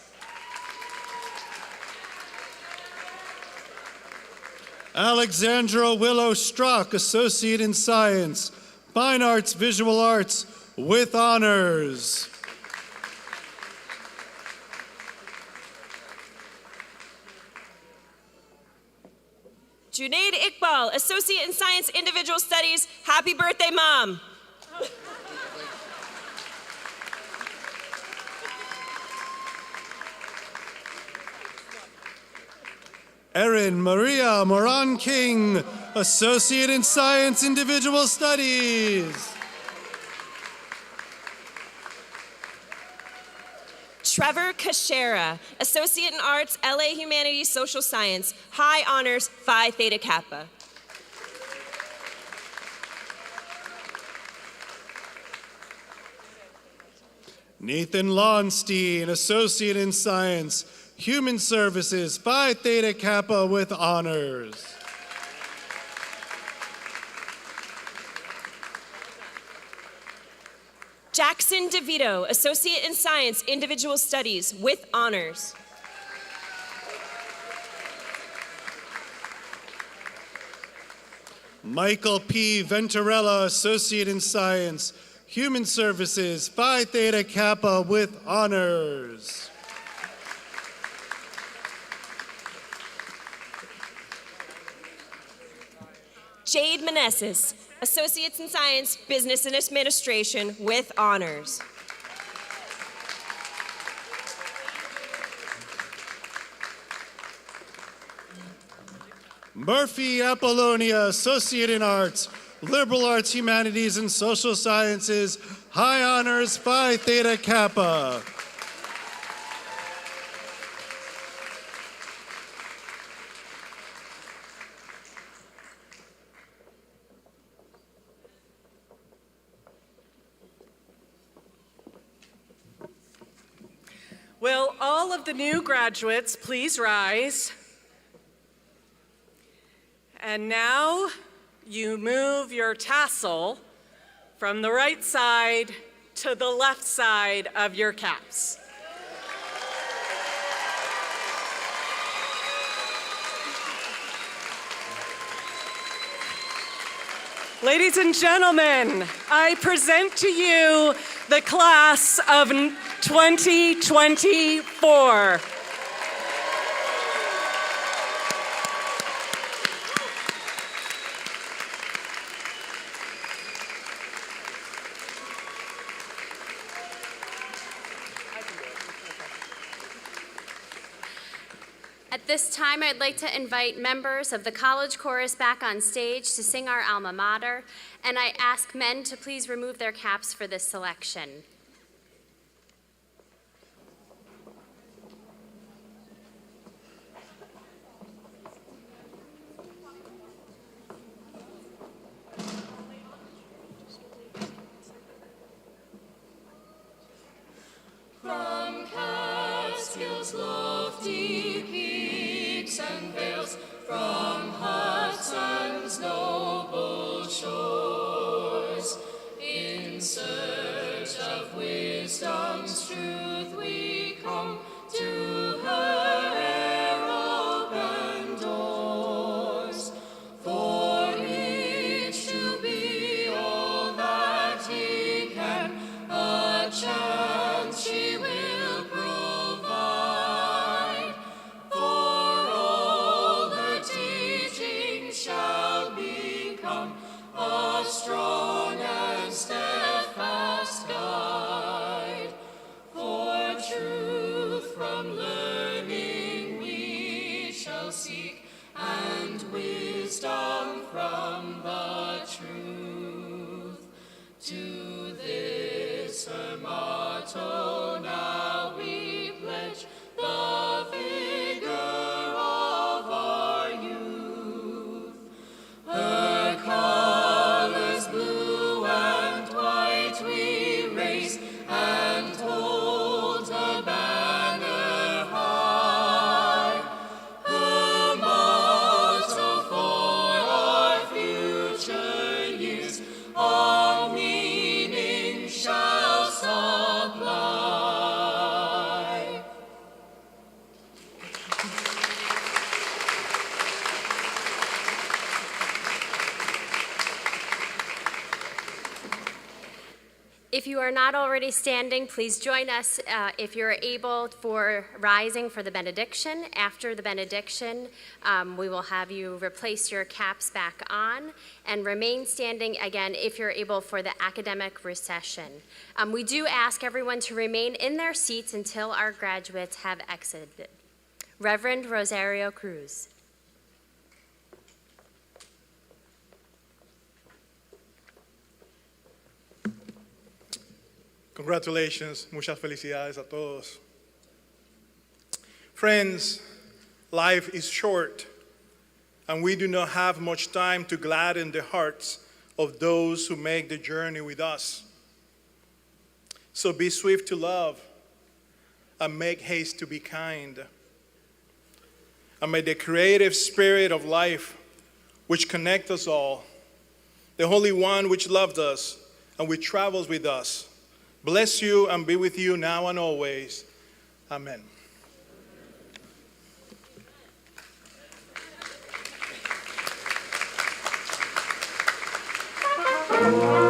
Alexandra Willow Strock, Associate in Science, Fine Arts, Visual Arts with honors. Junaid Iqbal, Associate in Science, Individual Studies, happy birthday, Mom. Erin Maria Moran King, Associate in Science, Individual Studies. Trevor Kashera, Associate in Arts, LA Humanities, Social Science, High Honors, Phi Theta Kappa. Nathan Launstein, Associate in Science, Human Services, Phi Theta Kappa with honors. Jackson DeVito, Associate in Science, Individual Studies with honors. Michael P. Venturella, Associate in Science, Human Services, Phi Theta Kappa with honors. Jade Meneses, Associates in Science, Business and Administration with honors. Murphy Apollonia, Associate in Arts, Liberal Arts, Humanities, and Social Sciences, High Honors, Phi Theta Kappa. Will all of the new graduates please rise? And now you move your tassel from the right side to the left side of your caps. Ladies and gentlemen, I present to you the class of 2024. At this time, I'd like to invite members of the college chorus back on stage to sing our alma mater, and I ask men to please remove their caps for this selection. From Catskill's lofty peaks and vales, from Hudson's noble shores, in search of wisdom's truth we come to her open doors. For each to be all that he can, a chance she will provide. For all her teaching shall become a strong and steadfast guide. For truth from learning we shall seek, and wisdom from the truth. To this her motto now we pledge the vigor of our youth. Her colors blue and white we raise, and hold her banner high. Her motto for our future years, all meaning shall supply. If you are not already standing, please join us if you're able for rising for the benediction. After the benediction, we will have you replace your caps back on and remain standing again if you're able for the academic recession. We do ask everyone to remain in their seats until our graduates have exited. Reverend Rosario Cruz. Congratulations, muchas felicidades a todos. Friends, life is short, and we do not have much time to gladden the hearts of those who make the journey with us. So be swift to love, and make haste to be kind. And may the creative spirit of life, which connects us all, the Holy One which loved us and which travels with us, bless you and be with you now and always. Amen. Thank you.